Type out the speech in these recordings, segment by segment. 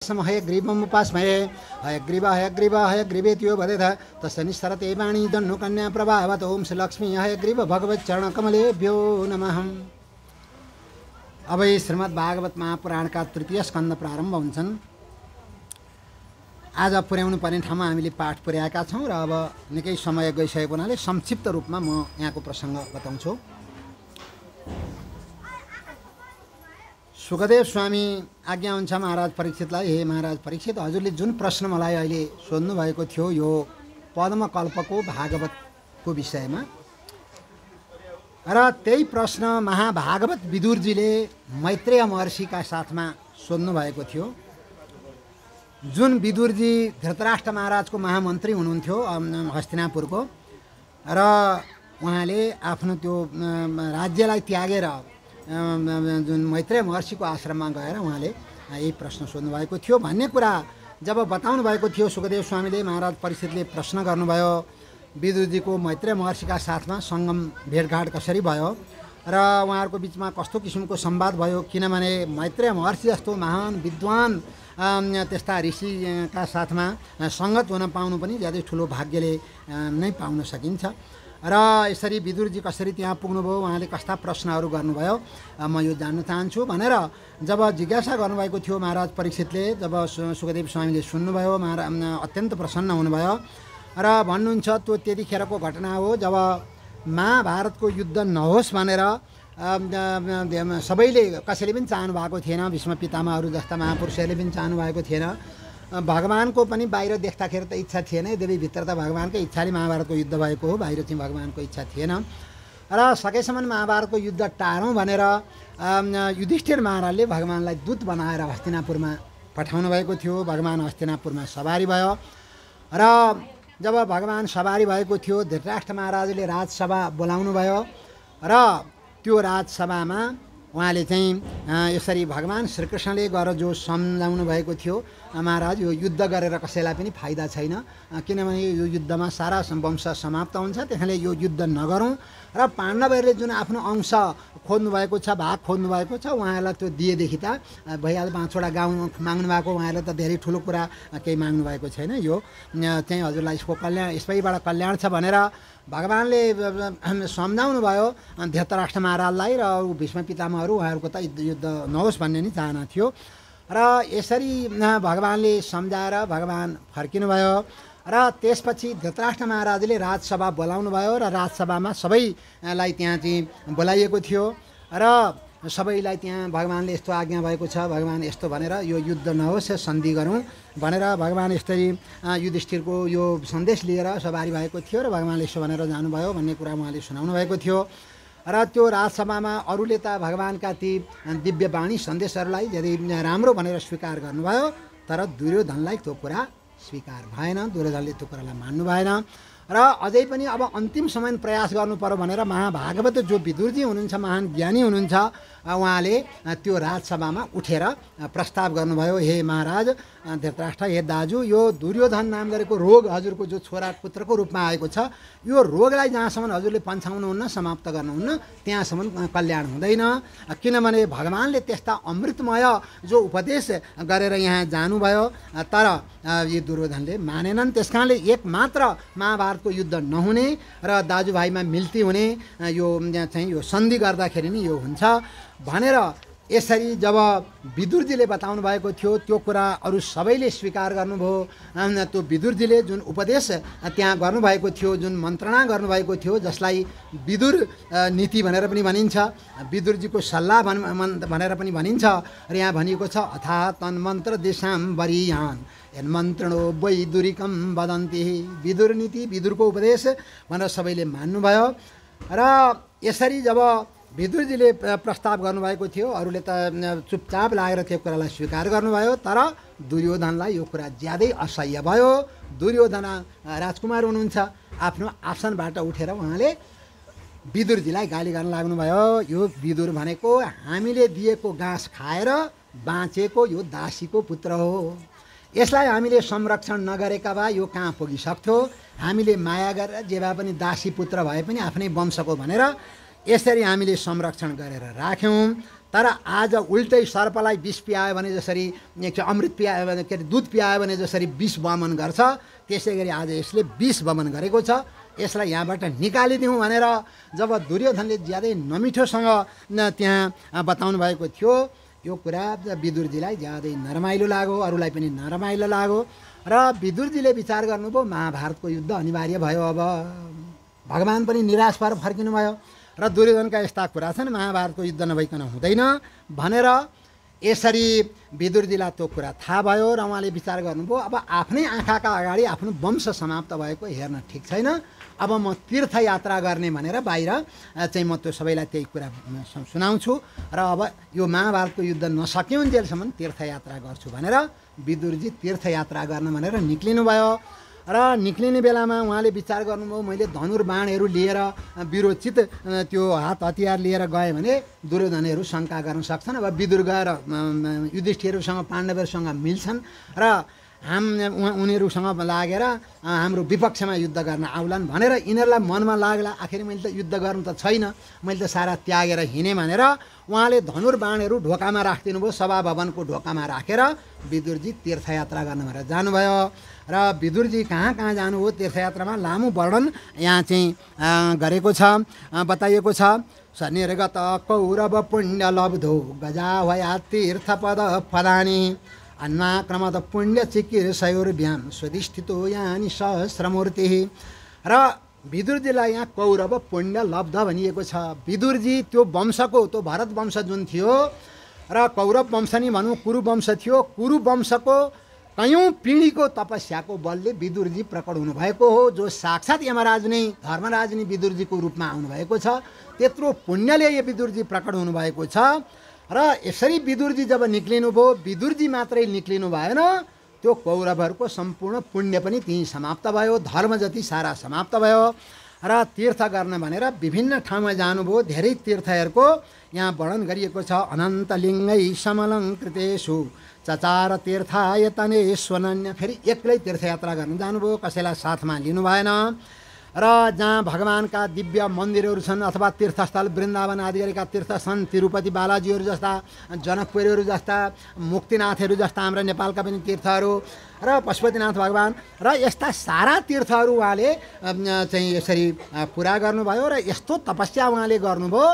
हयग्रीवमुपास्महे हयग्रीवेत्यो वदेथ तस्य निस्सरते वाणी दन्नुकन्या प्रभावत ओं श्रीलक्ष्मी हयग्रीव भगवच्चरणकमलेभ्यो नमः। अब श्रीमद् भागवत महापुराणका तृतीय स्कन्द प्रारम्भ हुन्छन्। आज पुर्याउनु पर्ने ठाउँमा हामीले पाठ पुर्याएका छौँ र अब निकै समय गइसकेको हुनाले संक्षिप्त रूपमा म यहाँको प्रसङ्ग बताउँछु। सुखदेव स्वामी आज्ञा हुन्छ महाराज परीक्षितलाई, हे महाराज परीक्षित, हजुरले जुन प्रश्न मलाई अहिले सोध्नु भएको थियो यो पद्मकल्पको भागवतको विषयमा, र त्यही प्रश्न महाभागवत विदुरजीले मैत्रेय महर्षिका साथमा सोध्नु भएको थियो। जुन विदुरजी धृतराष्ट्र महाराजको महामन्त्री हुनुहुन्थ्यो हस्तिनापुरको, र उहाँले आफ्नो त्यो राज्यलाई त्यागेर जुन मैत्रेय महर्षिको आश्रममा गएर उहाँले यही प्रश्न सोध्नु भएको थियो भन्ने कुरा जब बताउनु भएको थियो सुखदेव स्वामीले, महाराज परीक्षितले प्रश्न गर्नुभयो विदुरजीको मैत्रेय महर्षिका साथमा सङ्गम भेटघाट कसरी भयो र उहाँहरूको बिचमा कस्तो किसिमको संवाद भयो, किनभने मैत्रेय महर्षि जस्तो महान विद्वान त्यस्ता ऋषिका साथमा सङ्गत हुन पाउनु पनि ज्यादै ठुलो भाग्यले नै पाउन सकिन्छ। र यसरी विदुरजी कसरी त्यहाँ पुग्नुभयो, उहाँले कस्ता प्रश्नहरू गर्नुभयो, म यो जान्न चाहन्छु भनेर जब जिज्ञासा गर्नुभएको थियो महाराज परीक्षितले, जब सुखदेव स्वामीले सुन्नुभयो अत्यन्त प्रसन्न हुनुभयो र भन्नुहुन्छ त्यो त्यतिखेरको घटना हो जब महाभारतको युद्ध नहोस् भनेर सबैले कसैले पनि चाहनु भएको थिएन, भीष्म पितामहहरू जस्ता महापुरुषहरूले पनि चाहनु भएको थिएन, भगवानको पनि बाहिर देख्दाखेरि त इच्छा थिएन, यद्यपि भित्र त भगवानकै इच्छाले महाभारतको युद्ध भएको हो, बाहिर चाहिँ भगवानको इच्छा थिएन। र सकेसम्म महाभारतको युद्ध टारौँ भनेर युधिष्ठिर महाराजले भगवानलाई दूत बनाएर हस्तिनापुरमा पठाउनु भएको थियो। भगवान हस्तिनापुरमा सवारी भयो र जब भगवान सवारी भएको थियो धृतराष्ट्र महाराजले राजसभा बोलाउनु भयो र त्यो राजसभामा उहाँले चाहिँ यसरी भगवान श्रीकृष्णले गएर जो सम्झाउनु भएको थियो, महाराज यो युद्ध गरेर कसैलाई पनि फाइदा छैन, किनभने यो युद्धमा सारा वंश समाप्त हुन्छ, त्यसैले यो युद्ध नगरौँ र पाण्डवहरूले जुन आफ्नो अंश खोज्नु भएको छ, भाग खोज्नु भएको छ, उहाँहरूलाई त्यो दिएदेखि त भइहाल्यो। 5वटा गाउँ माग्नु भएको, उहाँहरूले त धेरै ठुलो कुरा केही माग्नु भएको छैन, यो चाहिँ हजुरलाई यसको कल्याण, यसैबाट कल्याण छ भनेर भगवानले सम्झाउनु भयो धृतराष्ट्र महाराजलाई र भीष्म पितामहहरू, उहाँहरूको त युद्ध नहोस् भन्ने नि चाहना थियो। र यसरी भगवानले सम्झाएर भगवान फर्किनु भयो र त्यसपछि धृतराष्ट्र महाराजले राजसभा बोलाउनु भयो र राजसभामा सबैलाई त्यहाँ चाहिँ बोलाइएको थियो र सबैलाई त्यहाँ भगवानले यस्तो आज्ञा भएको छ, भगवान यस्तो भनेर यो युद्ध नहोस्, सन्धि गरौँ भनेर भगवान यसरी युधिष्ठिरको यो सन्देश लिएर सवारी भएको थियो र भगवानले यसो भनेर जानुभयो भन्ने कुरा उहाँले सुनाउनु भएको थियो। र त्यो राजसभामा अरूले त भगवानका ती दिव्य वाणी सन्देशहरूलाई यदि राम्रो भनेर स्वीकार गर्नुभयो, तर दुर्योधनलाई त्यो कुरा स्वीकार भएन, दुर्योधनले त्यो कुरालाई मान्नु भएन र अझै पनि अब अन्तिम समय प्रयास गर्नु पर्यो भनेर महाभागवत जो विदुरजी हुनुहुन्छ, महान ज्ञानी हुनुहुन्छ, उहाँले त्यो राजसभामा उठेर प्रस्ताव गर्नुभयो, हे महाराज धृतराष्ट्र, हे दाजु, यो दुर्योधन नाम गरेको रोग हजुरको जो छोरा पुत्रको रूपमा आएको छ, यो रोगलाई जहाँसम्म हजुरले पन्छाउनुहुन्न, समाप्त गर्नुहुन्न, त्यहाँसम्म कल्याण हुँदैन, किनभने भगवानले त्यस्ता अमृतमय जो उपदेश गरेर यहाँ जानुभयो, तर यो दुर्योधनले मानेनन्। त्यसकारणले एकमात्र महाभारतको युद्ध नहुने र दाजुभाइमा मिल्ती हुने यो चाहिँ यो सन्धि गर्दाखेरि नि यो हुन्छ भनेर यसरी जब विदुरजीले बताउनु भएको थियो त्यो कुरा अरू सबैले स्वीकार गर्नुभयो। त्यो विदुरजीले जुन उपदेश त्यहाँ गर्नुभएको थियो, जुन मन्त्रणा गर्नुभएको थियो, जसलाई विदुर नीति भनेर पनि भनिन्छ, विदुरजीको सल्लाह भनेर पनि भनिन्छ र यहाँ भनिएको छ अथा तन्मन्त्र दिशाम वरियान यन्मन्त्रणो वैदुरिकम वदन्ति, विदुर नीति, विदुरको उपदेश भनेर सबैले मान्नुभयो। र यसरी जब विदुरजीले प्रस्ताव गर्नुभएको थियो, अरूले त चुपचाप लागेर त्यो कुरालाई स्वीकार गर्नुभयो, तर दुर्योधनलाई यो कुरा ज्यादै असह्य भयो। दुर्योधन राजकुमार हुनुहुन्छ, आफ्नो आसनबाट उठेर उहाँले विदुरजीलाई गाली गर्न लाग्नुभयो। यो विदुर भनेको हामीले दिएको घाँस खाएर बाँचेको यो दासीको पुत्र हो, यसलाई हामीले संरक्षण नगरेका भए यो कहाँ पुगिसक्थ्यो, हामीले माया गरेर जे भए पनि दासी पुत्र भए पनि आफ्नै वंशको भनेर यसरी हामीले संरक्षण गरेर राख्यौँ, तर आज उल्टै सर्पलाई विष पियायो भने जसरी अमृत पियायो भने के अरे दुध पियायो भने जसरी विष वमन गर्छ, त्यसै गरी आज यसले विष वमन गरेको छ। यसलाई यहाँबाट निकालिदिउँ भनेर जब दुर्योधनले ज्यादै नमिठोसँग त्यहाँ बताउनु भएको थियो, यो कुरा विदुरजीलाई ज्यादै नरमाइलो लाग्यो, अरूलाई पनि नरमाइलो लाग्यो र विदुरजीले विचार गर्नुभयो महाभारतको युद्ध अनिवार्य भयो। अब भगवान पनि निराश भएर फर्किनु भयो र दुर्योधनका यस्ता कुरा छन्, महाभारतको युद्ध नभइकन हुँदैन भनेर यसरी विदुरजीलाई त्यो कुरा थाहा भयो र उहाँले विचार गर्नुभयो अब आफ्नै आँखाका अगाडि आफ्नो वंश समाप्त भएको हेर्न ठिक छैन, अब म तीर्थयात्रा गर्ने भनेर बाहिर चाहिँ म त्यो सबैलाई त्यही कुरा सुनाउँछु र अब यो महाभारतको युद्ध नसकिउन्जेलसम्म तीर्थयात्रा गर्छु भनेर विदुरजी तीर्थयात्रा गर्न भनेर निक्लिनुभयो। र निक्लिने बेलामा उहाँले विचार गर्नुभयो मैले धनुर्बाणहरू लिएर विरोचित त्यो हात हतियार लिएर गएँ भने दुर्योधनहरू शङ्का गर्न सक्छन्। अब विदुर गएर युधिष्ठिरहरूसँग पाण्डवहरूसँग मिल्छन् र उनीहरूसँग लागेर हाम्रो विपक्षमा युद्ध गर्न आउलान् भनेर यिनीहरूलाई मनमा लाग्ला आखिर मैले त युद्ध गर्नु त छैन, मैले त सारा त्यागेर हिँडेँ भनेर उहाँले धनुर्बाणहरू ढोकामा राखिदिनु भयो। सभाभवनको ढोकामा राखेर विदुरजी तीर्थयात्रा गर्न भनेर जानुभयो र विदुरजी कहाँ कहाँ जानुभयो तीर्थयात्रामा लामो वर्णन यहाँ चाहिँ गरेको छ, बताइएको छ। शनिर्गत कौरव पुण्य लब्धो गजावया तीर्थपद पदानि अन्नाक्रमद पुण्य चिकित्सयोर्भ्याम स्वधिष्ठितो यानि सहस्रमूर्ति। र विदुरजीलाई यहाँ कौरव पुण्य लब्ध भनिएको छ। विदुरजी त्यो वंशको त्यो भरत वंश जुन थियो र कौरव वंश नि भनौँ कुरु वंश थियो, कुरु वंशको कयौँ पिँढीको तपस्याको बलले विदुरजी प्रकट हुनुभएको हो, जो साक्षात् यमराज नै धर्मराज नै विदुरजीको रूपमा आउनुभएको छ। त्यत्रो पुण्यले यो विदुरजी प्रकट हुनुभएको छ र यसरी विदुरजी जब निक्लिनुभयो, विदुरजी मात्रै निक्लिनु भएन, त्यो कौरवहरूको सम्पूर्ण पुण्य पनि त्यहीँ समाप्त भयो, धर्म जति सारा समाप्त भयो र तीर्थ गर्न भनेर विभिन्न ठाउँमा जानुभयो। धेरै तीर्थहरूको यहाँ वर्णन गरिएको छ। अनन्तलिङ्गै समलङ्कृतेषु चचार तीर्थायतनेष्वनन्य। फेरि एक्लै तीर्थयात्रा गर्न जानुभयो, कसैलाई साथमा लिनु भएन र जहाँ भगवानका दिव्य मन्दिरहरू छन् अथवा तीर्थस्थल वृन्दावन आदि गरेका तीर्थस्थल तिरुपति बालाजीहरू जस्ता, जनकपुरीहरू जस्ता, मुक्तिनाथहरू जस्ता हाम्रा नेपालका पनि तीर्थहरू र पशुपतिनाथ भगवान र यस्ता सारा तीर्थहरू उहाँले चाहिँ यसरी पुरा गर्नुभयो र यस्तो तपस्या उहाँले गर्नुभयो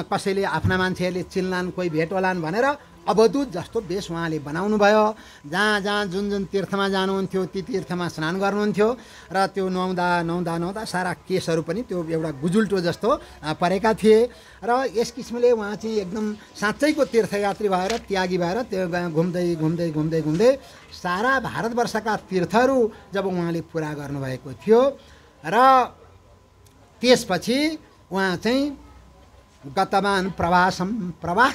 कसैले आफ्ना मान्छेहरूले चिन्लान्, कोही भेट होलान् भनेर अवधूत जस्तो वेश उहाँले बनाउनु भयो। जहाँ जहाँ जुन जुन तीर्थमा जानुहुन्थ्यो ती तीर्थमा स्नान गर्नुहुन्थ्यो र त्यो नुहाउँदा सारा केसहरू पनि त्यो एउटा गुजुल्टो जस्तो परेका थिए र यस किसिमले उहाँ चाहिँ एकदम साँच्चैको तीर्थयात्री भएर त्यागी भएर त्यो घुम्दै घुम्दै घुम्दै घुम्दै सारा भारतवर्षका तीर्थहरू जब उहाँले पुरा गर्नुभएको थियो र त्यसपछि उहाँ चाहिँ गतमान प्रवास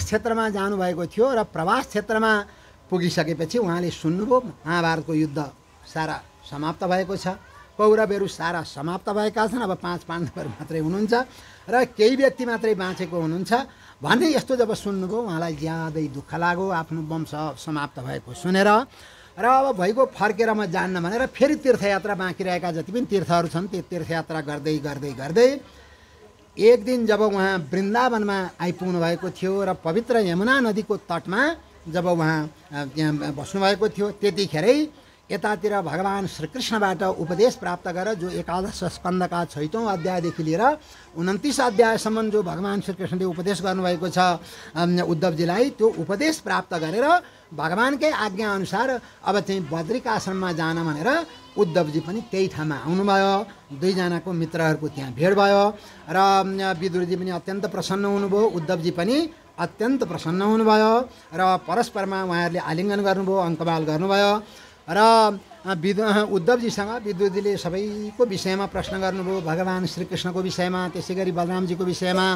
क्षेत्रमा जानुभएको थियो र प्रवास क्षेत्रमा पुगिसकेपछि उहाँले सुन्नुभयो महाभारतको युद्ध सारा समाप्त भएको छ, कौरवहरू सारा समाप्त भएका छन्, अब 5 पाण्डवहरू मात्रै हुनुहुन्छ र केही व्यक्ति मात्रै बाँचेको हुनुहुन्छ भन्ने यस्तो जब सुन्नुभयो उहाँलाई ज्यादै दुःख लाग्यो आफ्नो वंश समाप्त भएको सुनेर र अब भइगयो फर्केर म जान्न भनेर फेरि तीर्थयात्रा बाँकी रहेका जति पनि तीर्थहरू छन् त्यो तीर्थयात्रा गर्दै गर्दै गर्दै एक दिन जब उहाँ वृन्दावनमा आइपुग्नु भएको थियो र पवित्र यमुना नदीको तटमा जब उहाँ यहाँ बस्नुभएको थियो त्यतिखेरै यतातिर भगवान श्रीकृष्णबाट उपदेश प्राप्त गरेर जो 11 स्कन्धका 6औं अध्यायदेखि लिएर 29 अध्यायसम्म जो भगवान श्रीकृष्णले उपदेश गर्नुभएको छ उद्धवजीलाई, त्यो उपदेश प्राप्त गरेर भगवानकै आज्ञा अनुसार अब चाहिँ बद्रिक आश्रममा जान भनेर उद्धवजी पनि त्यही ठाउँमा आउनुभयो। दुईजनाको मित्रहरूको त्यहाँ भेट भयो र विदुरजी पनि अत्यन्त प्रसन्न हुनुभयो, उद्धवजी पनि अत्यन्त प्रसन्न हुनुभयो र परस्परमा उहाँहरूले आलिङ्गन गर्नुभयो, अङ्कबाल गर्नुभयो र उद्धवजीसँग विदुरजीले सबैको विषयमा प्रश्न गर्नुभयो, भगवान श्रीकृष्णको विषयमा, त्यसै गरी बलरामजीको विषयमा,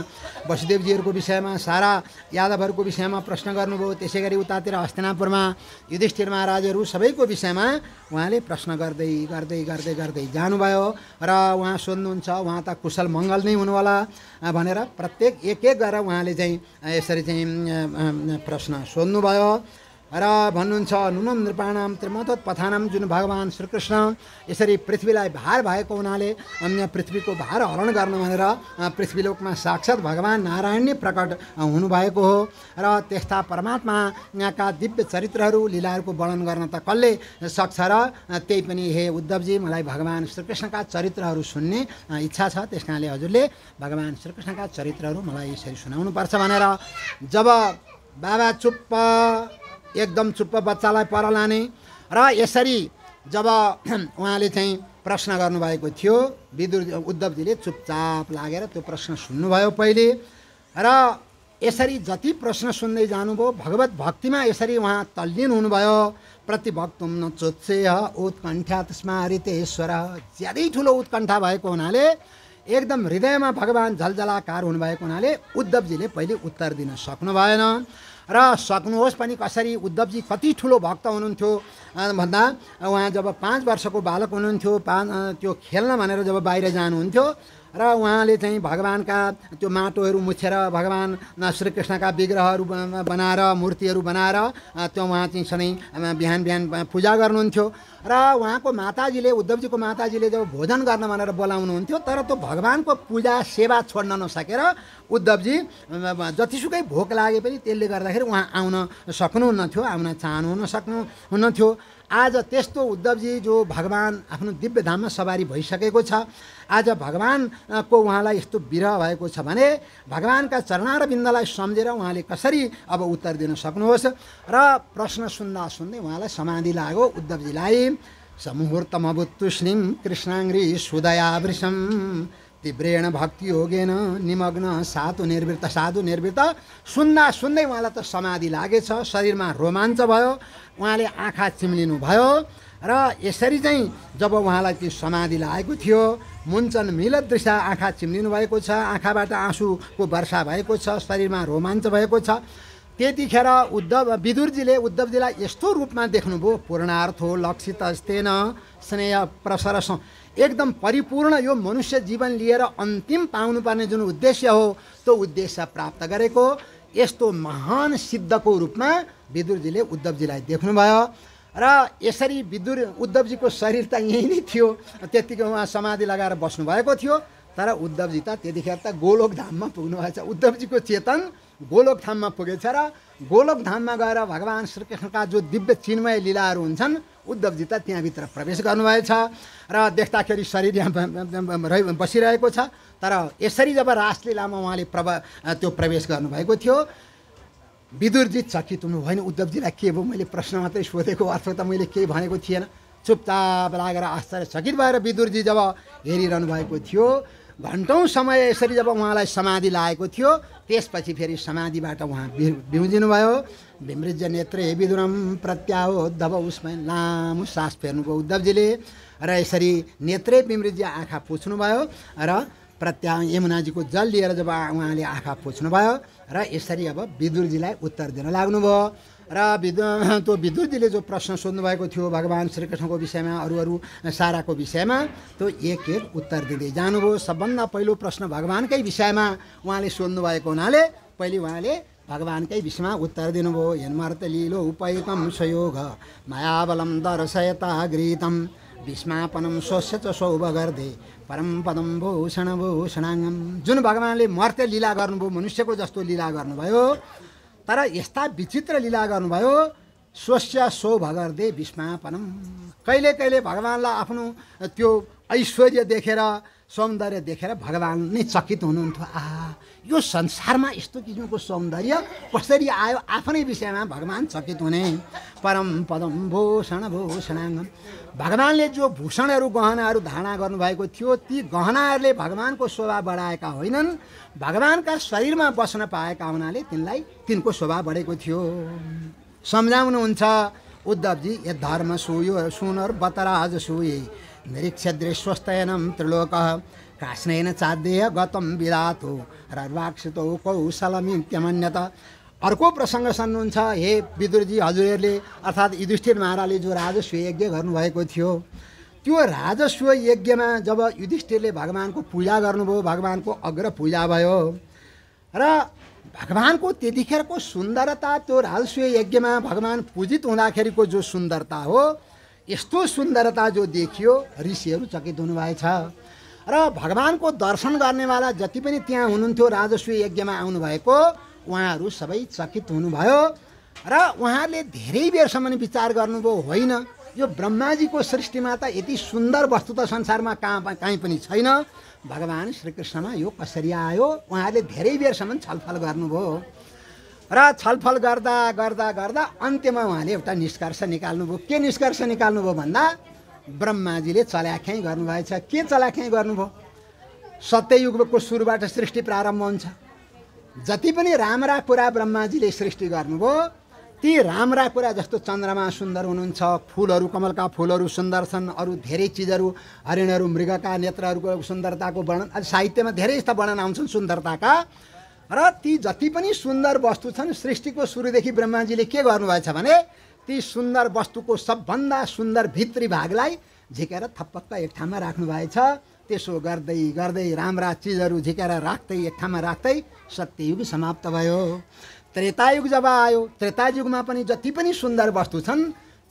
वसुदेवजीहरूको विषयमा, सारा यादवहरूको विषयमा प्रश्न गर्नुभयो। त्यसै गरी उतातिर हस्तिनापुरमा युधिष्ठिर महाराजहरू सबैको विषयमा उहाँले प्रश्न गर्दै गर्दै गर्दै गर्दै जानुभयो र उहाँ सोध्नुहुन्छ उहाँ त कुशल मङ्गल नै हुनुहोला भनेर प्रत्येक एक एक गरेर उहाँले चाहिँ यसरी चाहिँ प्रश्न सोध्नुभयो र भन्नुहुन्छ नुनम नृपाणाम त्रिमतोत्पथानाम, जुन भगवान् श्रीकृष्ण यसरी पृथ्वीलाई भार भएको हुनाले अन्य पृथ्वीको भार हरण गर्न भनेर पृथ्वीलोकमा साक्षात् भगवान् नारायण नै प्रकट हुनुभएको हो। र त्यस्ता परमात्माका दिव्य चरित्रहरू लीलाहरूको वर्णन गर्न त कसले सक्छ र त्यही पनि हे उद्धवजी मलाई भगवान् श्रीकृष्णका चरित्रहरू सुन्ने इच्छा छ, त्यस कारणले हजुरले भगवान् श्रीकृष्णका चरित्रहरू मलाई यसरी सुनाउनुपर्छ भनेर जब बाबा चुप्प एकदम चुप्प बच्चालाई पर लाने र यसरी जब उहाँले चाहिँ प्रश्न गर्नुभएको थियो, विदुर उद्धवजीले चुपचाप लागेर त्यो प्रश्न सुन्नुभयो पहिले र यसरी जति प्रश्न सुन्दै जानुभयो भगवत भक्तिमा यसरी उहाँ तल्लीन हुनुभयो। प्रतिभक्तुम न चोत्सेय उत्कण्ठ्यात् स्मारितेश्वर, ज्यादै ठुलो उत्कण्ठा भएको हुनाले एकदम हृदयमा भगवान् झलझलाकार हुनुभएको हुनाले उद्धवजीले पहिले उत्तर दिन सक्नु भएन र सक्नुहोस् पनि कसरी। उद्धवजी कति ठुलो भक्त हुनुहुन्थ्यो भन्दा उहाँ जब 5 वर्षको बालक हुनुहुन्थ्यो, त्यो खेल्न भनेर जब बाहिर जानुहुन्थ्यो र उहाँले चाहिँ भगवान्का त्यो माटोहरू मुछेर भगवान् श्रीकृष्णका विग्रहहरू बनाएर मूर्तिहरू बनाएर त्यो उहाँ चाहिँ सधैँ बिहान बिहान पूजा गर्नुहुन्थ्यो र उहाँको माताजीले उद्धवजीको माताजीले जब भोजन गर्न भनेर बोलाउनुहुन्थ्यो तर त्यो भगवान्को पूजा सेवा छोड्न नसकेर उद्धवजी जतिसुकै भोक लागे पनि त्यसले गर्दाखेरि उहाँ आउन सक्नुहुन्न थियो, आउन सक्नुहुन्न थियो। आज त्यस्तो उद्धवजी जो भगवान् आफ्नो दिव्य धाममा सवारी भइसकेको छ, आज भगवान्को उहाँलाई यस्तो विरह भएको छ भने भगवान्का चरणारविन्दलाई सम्झेर उहाँले कसरी अब उत्तर दिन सक्नुहोस्। र प्रश्न सुन्दा सुन्दै उहाँलाई समाधि लाग्यो उद्धवजीलाई। समुहूर्तमभुत्तुष्णीं कृष्णाङ्ग्री सुदयावृशं तीव्रेण भक्ति योगेन निमग्न साधु निर्वृत्त। सुन्दा सुन्दै उहाँलाई त समाधि लागेछ, शरीरमा रोमाञ्च भयो, उहाँले आँखा चिम्लिनु भयो र यसरी चाहिँ जब उहाँलाई त्यो समाधि लागेको थियो मुञ्चन मिलत दृश्य आँखा चिम्लिनु भएको छ, आँखाबाट आँसुको वर्षा भएको छ, शरीरमा रोमाञ्च भएको छ। त्यतिखेर विदुरजीले उद्धवजीलाई यस्तो रूपमा देख्नुभयो, पूर्णार्थो लक्षित अस्तेन स्नेह प्रसरस, एकदम परिपूर्ण यो मनुष्य जीवन लिएर अन्तिम पाउनुपर्ने जुन उद्देश्य हो त्यो उद्देश्य प्राप्त गरेको यस्तो महान सिद्धको रूपमा विदुरजीले उद्धवजीलाई देख्नुभयो। र यसरी उद्धवजीको शरीर त यही नै थियो, त्यतिकै उहाँ समाधि लगाएर बस्नुभएको थियो। तर उद्धवजी त त्यतिखेर त गोलोक धाममा पुग्नु भएछ, उद्धवजीको चेतन गोलोक धाममा पुगेछ र गोलोक धाममा गएर भगवान् श्रीकृष्णका जो दिव्य चिन्मय लीलाहरू हुन्छन् उद्धवजी त त्यहाँभित्र प्रवेश गर्नुभएछ र देख्दाखेरि शरीर यहाँ बसिरहेको छ। तर यसरी जब रासलीलामा उहाँले त्यो प्रवेश गर्नुभएको थियो विदुरजी चकित हुनु भएन। उद्धवजीलाई के भयो, मैले प्रश्न मात्रै सोधेको अथवा त मैले केही भनेको थिएन। चुपचाप लागेर आश्चर्यचकित भएर विदुरजी जब हेरिरहनु भएको थियो घन्टौँ समय यसरी जब उहाँलाई समाधि लागेको थियो त्यसपछि फेरि समाधिबाट उहाँ बिउजिनु भयो। विमृज्य नेत्रे विदुरम प्रत्याहोद्धव, उसमा लामो सास फेर्नुभयो उद्धवजीले र यसरी नेत्रे विमृज्य आँखा पुछ्नुभयो र यमुनाजीको जल लिएर जब उहाँले आँखा पुछ्नुभयो र यसरी अब विदुरजीलाई उत्तर दिन लाग्नुभयो। र त्यो विदुरजीले जो प्रश्न सोध्नुभएको थियो भगवान् श्रीकृष्णको विषयमा अरू साराको विषयमा त्यो एक एक उत्तर दिँदै जानुभयो। सबभन्दा पहिलो प्रश्न भगवान्कै विषयमा उहाँले सोध्नुभएको हुनाले पहिले उहाँले भगवान्कै विषयमा उत्तर दिनुभयो। यन्मर्त लीलो उपैकम सयोग मायाबलम दर्शयता गृहीतम विस्मापनम स्वस्य च सौभगर्दे परम पदम भूषणाङ्गम। जुन भगवान्ले मर्त्य लीला गर्नुभयो, मनुष्यको जस्तो लीला गर्नुभयो तर यस्ता विचित्र लीला गर्नुभयो। स्वस्य सौभगर्दे विस्मापनम, कहिले कहिले भगवान्लाई आफ्नो त्यो ऐश्वर्य देखेर सौन्दर्य देखेर भगवान् नै चकित हुनुहुन्थ्यो। यो संसारमा यस्तो किसिमको सौन्दर्य कसरी आयो, आफ्नै विषयमा भगवान् चकित हुने। परम पदम भूषणाङ्गम, भगवान्ले जो भूषणहरू गहनाहरू धारणा गर्नुभएको थियो ती गहनाहरूले भगवान्को शोभा बढाएका होइनन्, भगवान्का शरीरमा बस्न पाएका हुनाले तिनको शोभा बढेको थियो। सम्झाउनुहुन्छ उद्धवजी, यद धर्म सुयो सुनर बतराज सुये निरीक्षद्रे स्वस्थयनम त्रिलोक कास्नेन चाद्देय गतम विरातो रर्वाक्षितो कौशलमित्यमन्यत। अर्को प्रसङ्ग सन्नुहुन्छ, हे विदुरजी हजुरहरूले अर्थात् युधिष्ठिर महाराजले जो राजस्व यज्ञ गर्नुभएको थियो त्यो राजस्व यज्ञमा जब युधिष्ठिरले भगवान्को पूजा गर्नुभयो, भगवान्को अग्र पूजा भयो र भगवानको त्यतिखेरको सुन्दरता, त्यो राजसूय यज्ञमा भगवान पूजित हुँदाखेरिको जो सुन्दरता हो, यस्तो सुन्दरता जो देखियो ऋषिहरू चकित हुनुभएछ। र भगवानको दर्शन गर्नेवाला जति पनि त्यहाँ हुनुहुन्थ्यो राजसूय यज्ञमा आउनुभएको, उहाँहरू सबै चकित हुनुभयो। र उहाँहरूले धेरै बेरसम्म विचार गर्नुभयो, होइन यो ब्रह्माजीको सृष्टिमा त यति सुन्दर वस्तु त संसारमा कहीँ पनि छैन, भगवान श्रीकृष्णमा यो कसरी आयो? उहाँहरूले धेरै बेरसम्म छलफल गर्नुभयो। र छलफल गर्दा गर्दा गर्दा अन्त्यमा उहाँले एउटा निष्कर्ष निकाल्नुभयो। के निष्कर्ष निकाल्नुभयो भन्दा, ब्रह्माजीले चलाख्याइ गर्नुभएछ। के चलाख्याइ गर्नुभयो? सत्ययुगको सुरुबाट सृष्टि प्रारम्भ हुन्छ। जति पनि राम्रा कुरा ब्रह्माजीले सृष्टि गर्नुभयो, ती राम्रा कुरा जस्तो चन्द्रमा सुन्दर हुनुहुन्छ, फुलहरू, कमलका फुलहरू सुन्दर छन्, अरू धेरै चिजहरू, हरिणहरू, मृगका नेत्रहरूको सुन्दरताको वर्णन, साहित्यमा धेरै यस्ता वर्णन आउँछन् सुन्दरताका। र ती जति पनि सुन्दर वस्तु छन्, सृष्टिको सुरुदेखि ब्रह्माजीले के गर्नुभएछ भने, ती सुन्दर वस्तुको सबभन्दा सुन्दर भित्री भागलाई झिकेर थपक्क एक ठाउँमा राख्नुभएछ। त्यसो गर्दै गर्दै राम्रा चिजहरू झिकेर राख्दै एक ठाउँमा राख्दै सत्ययुग समाप्त भयो। त्रेतायुग जब आयो, त्रेतायुगमा पनि जति पनि सुन्दर वस्तु छन्,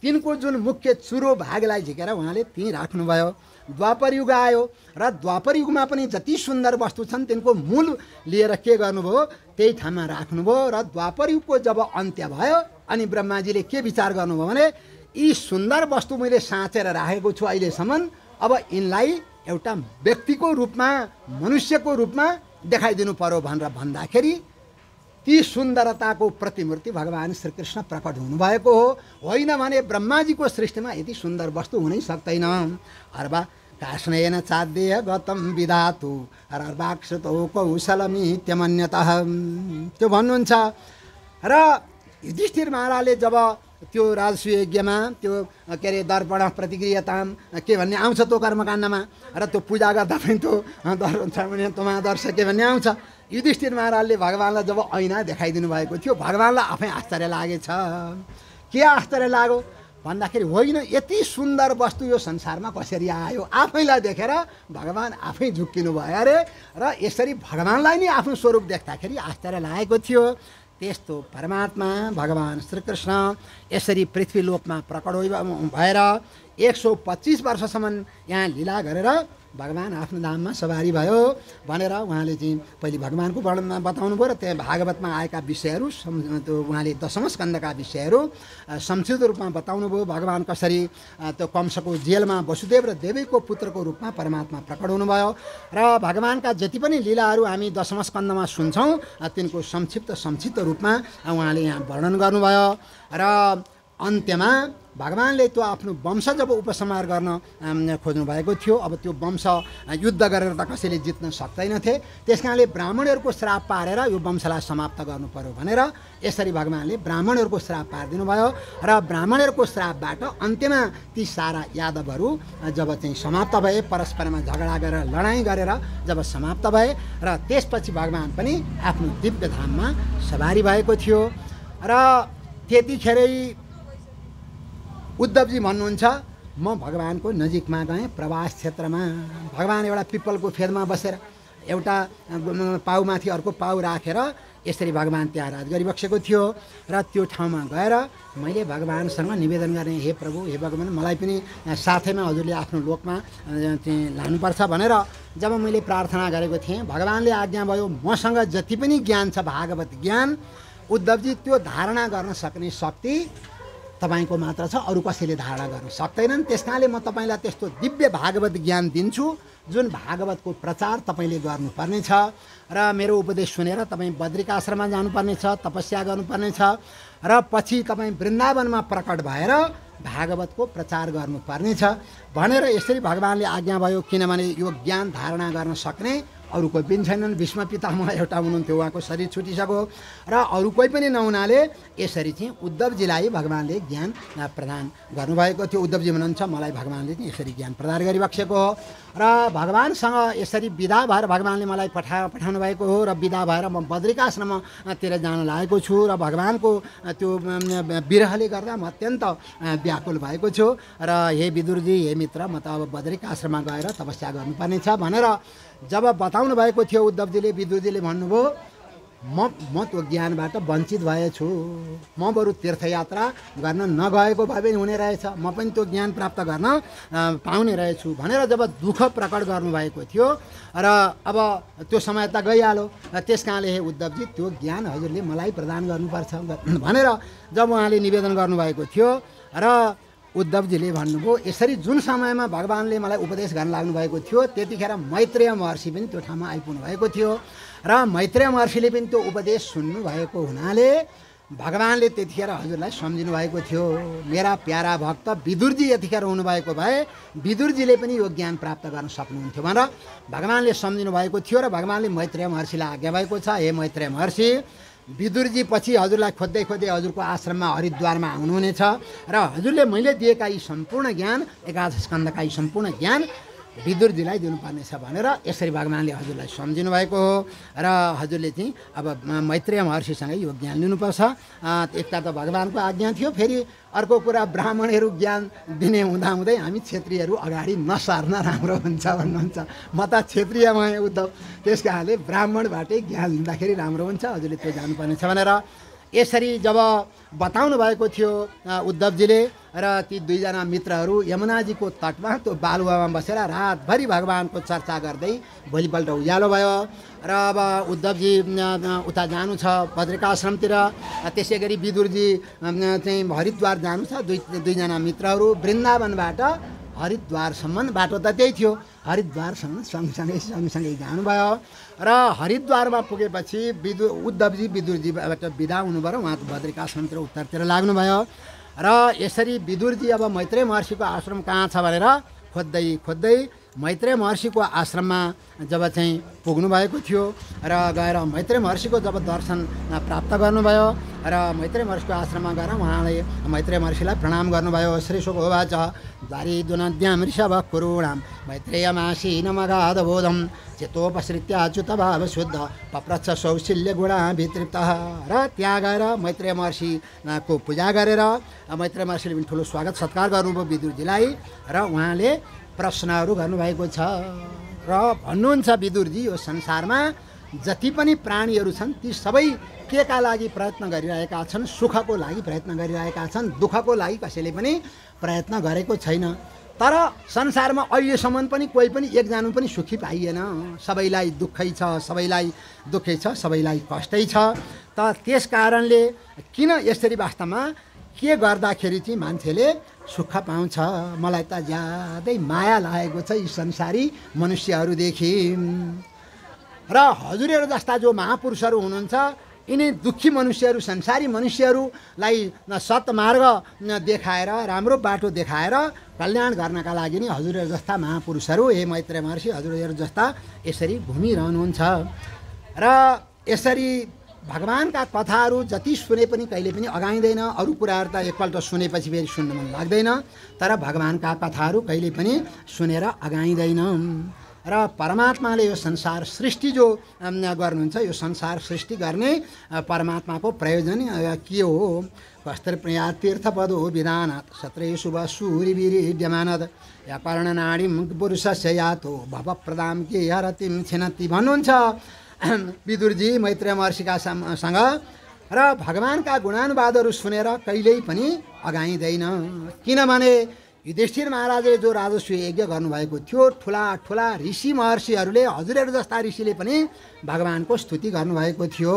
तिनको जुन मुख्य चुरो भागलाई झिकेर उहाँले त्यहीँ राख्नुभयो। द्वापर युग आयो र द्वापर युगमा पनि जति सुन्दर वस्तु छन्, तिनको मूल लिएर के गर्नुभयो? त्यही ठाउँमा राख्नुभयो। र द्वापर युगको जब अन्त्य भयो, अनि ब्रह्माजीले के विचार गर्नुभयो भने, यी सुन्दर वस्तु मैले साँचेर राखेको छु अहिलेसम्म, अब यिनलाई एउटा व्यक्तिको रूपमा, मनुष्यको रूपमा देखाइदिनु पर्यो भनेर भन्दाखेरि ती सुन्दरताको प्रतिमूर्ति भगवान श्रीकृष्ण प्रकट हुनुभएको हो। होइन भने ब्रह्माजीको सृष्टिमा यति सुन्दर वस्तु हुनै सक्दैन। अर्वा काष्णेन चाद्येय गतम विधातु अर्वाक्षतो कौशलमित्यमन्यतः, त्यो भन्नुहुन्छ। र युधिष्ठिर महाराजले जब त्यो राजसूय यज्ञमा त्यो के अरे दर्पण प्रतिक्रियताम के भन्ने आउँछ त्यो कर्मकाण्डमा, र त्यो पूजा गर्दा पनि त्यो तमादर्श के भन्ने आउँछ। युधिष्ठिर महाराजले भगवानलाई जब ऐना देखाइदिनु भएको थियो, भगवानलाई आफै आश्चर्य लागेछ। के आश्चर्य लाग्यो भन्दाखेरि, होइन यति सुन्दर वस्तु यो संसारमा कसरी आयो? आफैलाई देखेर भगवान आफै झुक्किनु भयो अरे। र यसरी भगवानलाई नै आफ्नो स्वरूप देख्दाखेरि आश्चर्य लागेको थियो। त्यस्तो परमात्मा भगवान श्रीकृष्ण यसरी पृथ्वीलोकमा प्रकट भएर 125 वर्षसम्म यहाँ लीला गरेर भगवान आफ्नो धाममा सवारी भयो भनेर उहाँले चाहिँ पहिले भगवानको वर्णनमा बताउनु भयो। र त्यहाँ भागवतमा आएका विषयहरू त्यो उहाँले दशम स्कन्धका विषयहरू संक्षिप्त रूपमा बताउनु भयो। भगवान कसरी त्यो कंसको जेलमा वसुदेव र देवीको पुत्रको रूपमा परमात्मा प्रकट हुनुभयो। र भगवानका जति पनि लीलाहरू हामी दशम स्कन्धमा सुन्छौँ, तिनको संक्षिप्त रूपमा उहाँले यहाँ वर्णन गर्नुभयो। र अन्त्यमा भगवानले त्यो आफ्नो वंश जब उपसंहार गर्न खोज्नु भएको थियो, अब त्यो वंश युद्ध गरेर त कसैले जित्न सक्दैनथे, त्यस कारणले ब्राह्मणहरूको श्राप पारेर यो वंशलाई समाप्त गर्नु पर्यो भनेर यसरी भगवानले ब्राह्मणहरूको श्राप पारिदिनु भयो। र ब्राह्मणहरूको श्रापबाट अन्त्यमा ती सारा यादवहरू जब चाहिँ समाप्त भए, परस्परमा झगडा गरेर लडाइँ गरेर जब समाप्त भए, र त्यसपछि भगवान पनि आफ्नो दिव्य धाममा सवारी भएको थियो। र त्यतिखेरै उद्धवजी भन्नुहुन्छ, म भगवानको नजिकमा गएँ, प्रवास क्षेत्रमा। भगवान एउटा पिपलको फेदमा बसेर एउटा पाउमाथि अर्को पाउ राखेर यसरी भगवान त्यहाँ राज गरिबसेको थियो। र त्यो ठाउँमा गएर मैले भगवानसँग निवेदन गरेँ, हे प्रभु, हे भगवान, मलाई पनि साथैमा हजुरले आफ्नो लोकमा चाहिँ लानुपर्छ भनेर जब मैले प्रार्थना गरेको थिएँ, भगवानले आज्ञा भयो, मसँग जति पनि ज्ञान छ भागवत ज्ञान, उद्धवजी त्यो धारणा गर्न सक्ने शक्ति तपाईँको मात्र छ, अरू कसैले धारणा गर्न सक्दैनन्। त्यस कारणले म तपाईँलाई त्यस्तो दिव्य भागवत ज्ञान दिन्छु जुन भागवतको प्रचार तपाईँले गर्नुपर्नेछ। र मेरो उपदेश सुनेर तपाईँ बद्रिका आश्रममा जानुपर्नेछ, तपस्या गर्नुपर्नेछ, र पछि तपाईँ वृन्दावनमा प्रकट भएर भागवतको प्रचार गर्नुपर्नेछ भनेर यसरी भगवानले आज्ञा भयो। किनभने यो ज्ञान धारणा गर्न सक्ने अरू कोही पनि छैनन्। भीष्म पितामह एउटा हुनुहुन्थ्यो, उहाँको शरीर छुटिसक्यो, र अरू कोही पनि नहुनाले यसरी चाहिँ उद्धवजीलाई भगवानले ज्ञान प्रदान गर्नुभएको थियो। उद्धवजी भन्नुहुन्छ, मलाई भगवानले चाहिँ यसरी ज्ञान प्रदान गरिबसेको हो। र भगवानसँग यसरी विदा भएर भगवानले मलाई पठाउनु भएको हो। र विदा भएर म बद्रिका आश्रमतिर जान लागेको छु। र भगवानको त्यो विरहले गर्दा म अत्यन्त व्याकुल भएको छु। र हे विदुरजी, हे मित्र, म त अब बद्रिका आश्रममा गएर तपस्या गर्नुपर्नेछ भनेर जब बताउनु भएको थियो उद्धवजीले, विदुरजीले भन्नुभयो, म त्यो ज्ञानबाट वञ्चित भएछु, म बरु तीर्थयात्रा गर्न नगएको भए पनि हुने रहेछ, म पनि त्यो ज्ञान प्राप्त गर्न पाउने रहेछु भनेर जब दुःख प्रकट गर्नुभएको थियो र अब त्यो समय त गइहाल्यो, त्यस कारणले हे उद्धवजी त्यो ज्ञान हजुरले मलाई प्रदान गर्नुपर्छ भनेर जब उहाँले निवेदन गर्नुभएको थियो र उद्धवजीले भन्नुभयो यसरी जुन समयमा भगवान्ले मलाई उपदेश गर्न लाग्नुभएको थियो त्यतिखेर मैत्रेय महर्षि पनि त्यो ठाउँमा आइपुग्नु भएको थियो र मैत्रेय महर्षिले पनि त्यो उपदेश सुन्नुभएको हुनाले भगवान्ले त्यतिखेर हजुरलाई सम्झिनु भएको थियो। मेरा प्यारा भक्त विदुरजी यतिखेर हुनुभएको भए विदुरजीले पनि यो ज्ञान प्राप्त गर्न सक्नुहुन्थ्यो भनेर भगवान्ले सम्झिनु भएको थियो र भगवान्ले मैत्रेय महर्षिलाई आज्ञा भएको छ, हे मैत्रेय महर्षि विदुरजी पछि हजुरलाई खोज्दै खोज्दै हजुरको आश्रममा हरिद्वारमा आउनुहुनेछ र हजुरले मैले दिएका यी सम्पूर्ण ज्ञान एकादश स्कन्धका यी सम्पूर्ण ज्ञान विदुरजीलाई दिनुपर्नेछ भनेर यसरी भगवान्ले हजुरलाई सम्झिनु भएको हो र हजुरले चाहिँ अब मैत्रेय महर्षिसँगै यो ज्ञान लिनुपर्छ। एकता त भगवान्को आज्ञा थियो, फेरि अर्को कुरा ब्राह्मणहरू ज्ञान दिने हुँदाहुँदै हामी क्षेत्रीयहरू अगाडि नसार्न राम्रो हुन्छ भन्नुहुन्छ। म त क्षेत्रीय भएँ उद्धव, त्यस कारणले ब्राह्मणबाटै ज्ञान लिँदाखेरि राम्रो हुन्छ, हजुरले त्यो जानुपर्नेछ भनेर यसरी जब बताउनु भएको थियो उद्धवजीले र ती दुईजना मित्रहरू यमुनाजीको तटमा त्यो बालुवामा बसेर रातभरि भगवान्को चर्चा गर्दै भोलिपल्ट उज्यालो भयो र अब उद्धवजी उता जानु छ बद्रिकाश्रमतिर, त्यसै गरी विदुरजी चाहिँ हरिद्वार जानु छ। दुईजना मित्रहरू वृन्दावनबाट हरिद्वारसम्म बाटो त त्यही थियो, हरिद्वारसम्म सँगसँगै जानुभयो र हरिद्वारमा पुगेपछि उद्धवजी विदुरजीबाट बिदा हुनुभयो, उहाँ बद्रिकाश्रमतिर उत्तरतिर लाग्नुभयो र यसरी विदुरजी अब मैत्रेय महर्षिको आश्रम कहाँ छ भनेर खोज्दै खोज्दै मैत्रेय महर्षिको आश्रममा जब चाहिँ पुग्नु भएको थियो र गएर मैत्रेय महर्षिको जब दर्शन प्राप्त गर्नुभयो र मैत्रेय महर्षिको आश्रममा गएर उहाँले मैत्रेय महर्षिलाई प्रणाम गर्नुभयो। श्री शुकोवाच दारिद्वनद्यां ऋषभ कुरूणां मैत्रेयमासी नमगाधबोधं चेतोपसृत्य अच्युत भाव शुद्ध पप्रच्छ सौशील्य गुणाभितृप्तः र त्यहाँ गएर मैत्रेय महर्षिको पूजा गरेर मैत्रेय महर्षिले पनि ठुलो स्वागत सत्कार गर्नुभयो विदुरजीलाई र उहाँले प्रश्नहरू गर्नुभएको छ र भन्नुहुन्छ विदुरजी यो संसारमा जति पनि प्राणीहरू छन् ती सबै केका लागि प्रयत्न गरिरहेका छन्, सुखको लागि प्रयत्न गरिरहेका छन्, दुःखको लागि कसैले पनि प्रयत्न गरेको छैन। तर संसारमा अहिलेसम्म पनि कोही पनि एकजना पनि सुखी पाइएन, सबैलाई दुःखै छ, सबैलाई दुःखै छ, सबैलाई कष्टै छ। त त्यस कारणले किन यसरी वास्तवमा के गर्दाखेरि चाहिँ मान्छेले सुख पाउँछ? मलाई त ज्यादै माया लागेको छ यी संसारी मनुष्यहरूदेखि र हजुरहरू जस्ता जो महापुरुषहरू हुनुहुन्छ यिनी दुःखी मनुष्यहरू संसारी मनुष्यहरूलाई सत्मार्ग देखाएर राम्रो बाटो देखाएर कल्याण गर्नका लागि नै हजुरहरू जस्ता महापुरुषहरू हे मैत्रेय महर्षि हजुरहरू जस्ता यसरी घुमिरहनुहुन्छ र यसरी भगवान्का कथाहरू जति सुने पनि कहिले पनि अगाइँदैन। अरू कुराहरू त एकपल्ट सुनेपछि फेरि सुन्न मन लाग्दैन, तर भगवान्का कथाहरू कहिले पनि सुनेर अगाइँदैन र परमात्माले यो संसार सृष्टि जो गर्नुहुन्छ यो संसार सृष्टि गर्ने परमात्माको प्रयोजन के हो? कस्त्रप्रिया तीर्थपदो विधानात् सत्रे शुभ सूर्यवीर्यमानद या कर्णनाडीं पुरुषस्य यातो भव प्रदाम के हरतिम छिनति भन्नुहुन्छ विदुरजी मैत्रेय महर्षिका सँग र भगवान्का गुणानुवादहरू सुनेर कहिल्यै पनि अगाइँदैन। किनभने युधिष्ठिर महाराजले जो राजस्व यज्ञ गर्नुभएको थियो ठुला ठुला ऋषि महर्षिहरूले हजुरहरू जस्ता ऋषिले पनि भगवान्को स्तुति गर्नुभएको थियो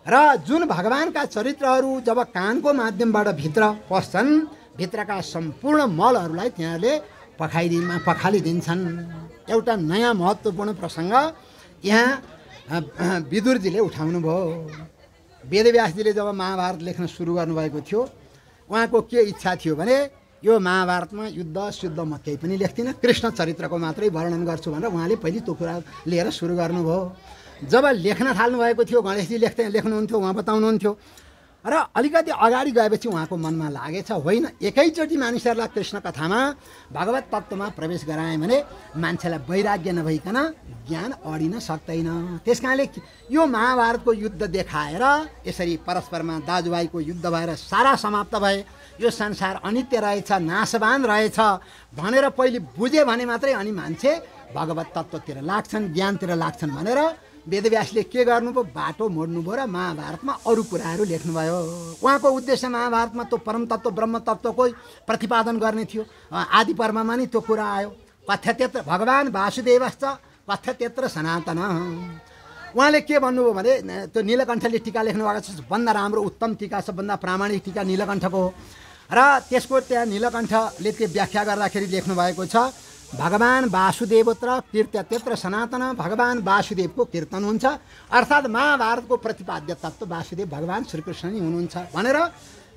र जुन भगवान्का चरित्रहरू जब कानको माध्यमबाट भित्र पस्छन् भित्रका सम्पूर्ण मलहरूलाई त्यहाँले पखालिदिन्छन्। एउटा नयाँ महत्त्वपूर्ण प्रसङ्ग यहाँ विदुरजीले उठाउनु भयो। वेदव्यासजीले जब महाभारत लेख्न सुरु गर्नुभएको थियो उहाँको के इच्छा थियो भने यो महाभारतमा युद्ध शुद्ध म केही पनि लेख्दिनँ, कृष्ण चरित्रको मात्रै वर्णन गर्छु भनेर उहाँले पहिले त्यो कुरा लिएर सुरु गर्नुभयो। जब लेख्न थाल्नुभएको थियो गणेशजी लेख्नुहुन्थ्यो, उहाँ बताउनुहुन्थ्यो र अलिकति अगाडि गएपछि उहाँको मनमा लागेछ होइन एकैचोटि मानिसहरूलाई कृष्ण कथामा भगवत तत्त्वमा प्रवेश गराए भने मान्छेलाई वैराग्य नभइकन ज्ञान अडिन सक्दैन। त्यस कारणले यो महाभारतको युद्ध देखाएर यसरी परस्परमा दाजुभाइको युद्ध भएर सारा समाप्त भए, यो संसार अनित्य रहेछ, नाशवान रहेछ भनेर पहिले बुझे भने मात्रै अनि मान्छे भगवत तत्त्वतिर लाग्छन्, ज्ञानतिर लाग्छन् भनेर वेदव्यासले के गर्नुभयो, बाटो मोड्नुभयो र महाभारतमा अरू कुराहरू लेख्नुभयो। उहाँको उद्देश्य महाभारतमा त्यो परम तत्त्व ब्रह्म तत्त्वको प्रतिपादन गर्ने थियो। आदि पर्वमा नि त्यो कुरा आयो। कथ्यत्यत्र भगवान् वासुदेवश्च कथ्यत्यत्र सनातन। उहाँले के भन्नुभयो भने त्यो नीलकण्ठले टीका लेख्नु भएको छ, सबभन्दा राम्रो उत्तम टीका, सबभन्दा प्रामाणिक टीका नीलकण्ठको हो। र त्यसको त्यहाँ नीलकण्ठले त्यो व्याख्या गर्दाखेरि लेख्नु भएको छ, भगवान् वासुदेवत्र कीर्त्य त्यत्र सनातन। भगवान् वासुदेवको कीर्तन हुन्छ, अर्थात् महाभारतको प्रतिपाद्य तत्त्व वासुदेव भगवान् श्रीकृष्ण नै हुनुहुन्छ भनेर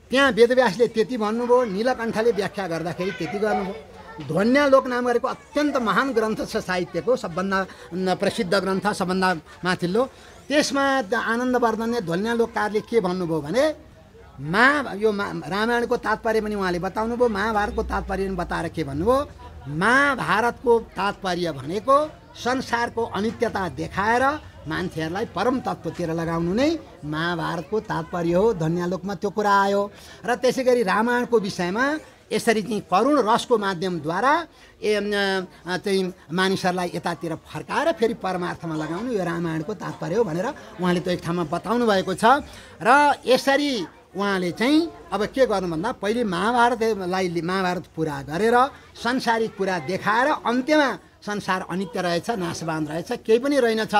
त्यहाँ वेदव्यासले त्यति भन्नुभयो। नीलकण्ठले व्याख्या गर्दाखेरि त्यति गर्नुभयो। ध्वन्यालोक नाम गरेको अत्यन्त महान ग्रन्थ छ साहित्यको, सबभन्दा प्रसिद्ध ग्रन्थ, सबभन्दा माथिल्लो। त्यसमा आनन्दवर्धनले ध्वन्यालोककारले के भन्नुभयो भने यो रामायणको तात्पर्य पनि उहाँले बताउनुभयो, महाभारतको तात्पर्य पनि बताएर के भन्नुभयो, महाभारतको तात्पर्य भनेको संसारको अनित्यता देखाएर मान्छेहरूलाई परम तत्त्वतिर लगाउनु नै महाभारतको तात्पर्य हो। ध्वन्यालोकमा त्यो कुरा आयो। र त्यसै गरी रामायणको विषयमा यसरी चाहिँ करुण रसको माध्यमद्वारा चाहिँ मानिसहरूलाई यतातिर फर्काएर फेरि परमार्थमा लगाउनु यो रामायणको तात्पर्य हो भनेर उहाँले त्यो एक ठाउँमा बताउनु भएको छ। र यसरी उहाँले चाहिँ अब के गर्नु भन्दा पहिले महाभारत पुरा गरेर संसारिक कुरा देखाएर अन्त्यमा संसार अनित्य रहेछ, नाशवान रहेछ, केही पनि रहेनछ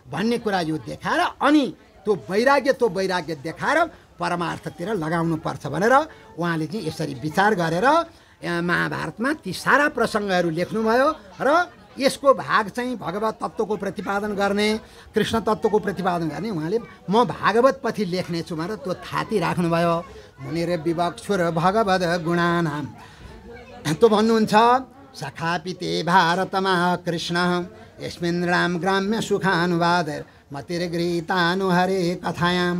भन्ने कुरा यो देखाएर अनि त्यो वैराग्य देखाएर परमार्थतिर लगाउनु पर्छ भनेर उहाँले चाहिँ यसरी विचार गरेर महाभारतमा ती सारा प्रसङ्गहरू लेख्नुभयो। र यसको भाग चाहिँ भगवत तत्त्वको प्रतिपादन गर्ने, कृष्ण तत्त्वको प्रतिपादन गर्ने उहाँले म भागवत पछि लेख्नेछु भनेर त्यो थाती राख्नुभयो। मुनिर विवक्षुर भगवद गुणानाम त्यो भन्नुहुन्छ, सखापिते भारतमा कृष्ण यस्मिन् राम ग्राम्य सुखानुवाद मतिर्गृहीतानुहरे कथायाम।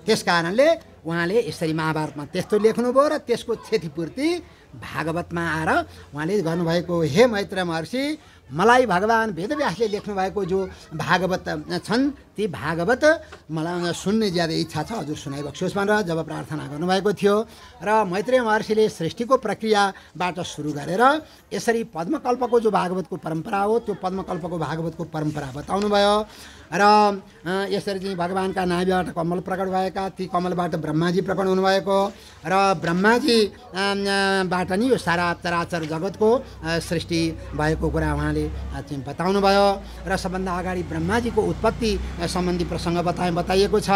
त्यस कारणले उहाँले यसरी महाभारतमा त्यस्तो लेख्नुभयो र त्यसको क्षतिपूर्ति भागवतमा आएर उहाँले गर्नुभएको, हे मैत्र महर्षि, मलाई भगवान् वेदव्यासले लेख्नुभएको जो भागवत छन् ती भागवत मलाई सुन्ने ज्यादा इच्छा छ, हजुर सुनाइबक्सोस् भनेर जब प्रार्थना गर्नुभएको थियो। र मैत्रेय महर्षिले सृष्टिको प्रक्रियाबाट सुरु गरेर यसरी पद्मकल्पको जो भागवतको परम्परा हो त्यो पद्मकल्पको भागवतको परम्परा बताउनुभयो। र यसरी चाहिँ भगवान्का नाभिबाट कमल प्रकट भएका, ती कमलबाट ब्रह्माजी प्रकट हुनुभएको र ब्रह्माजीबाट नि यो सारा चराचर जगतको सृष्टि भएको कुरा उहाँले चाहिँ बताउनुभयो। र सबभन्दा अगाडि ब्रह्माजीको उत्पत्ति सम्बन्धी प्रसङ्ग बताइएको छ।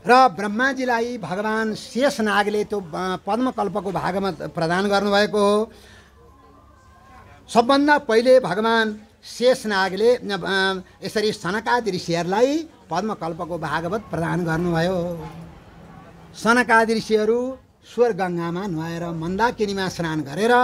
र ब्रह्माजीलाई भगवान् शेषनागले त्यो पद्मकल्पको भागवत प्रदान गर्नुभएको हो। सबभन्दा पहिले भगवान् शेषनागले यसरी सनकादि ऋषिहरूलाई पद्मकल्पको भागवत प्रदान गर्नुभयो। सनकादि ऋषिहरू स्वर गङ्गामा नुहाएर मन्दाकिनीमा स्नान गरेर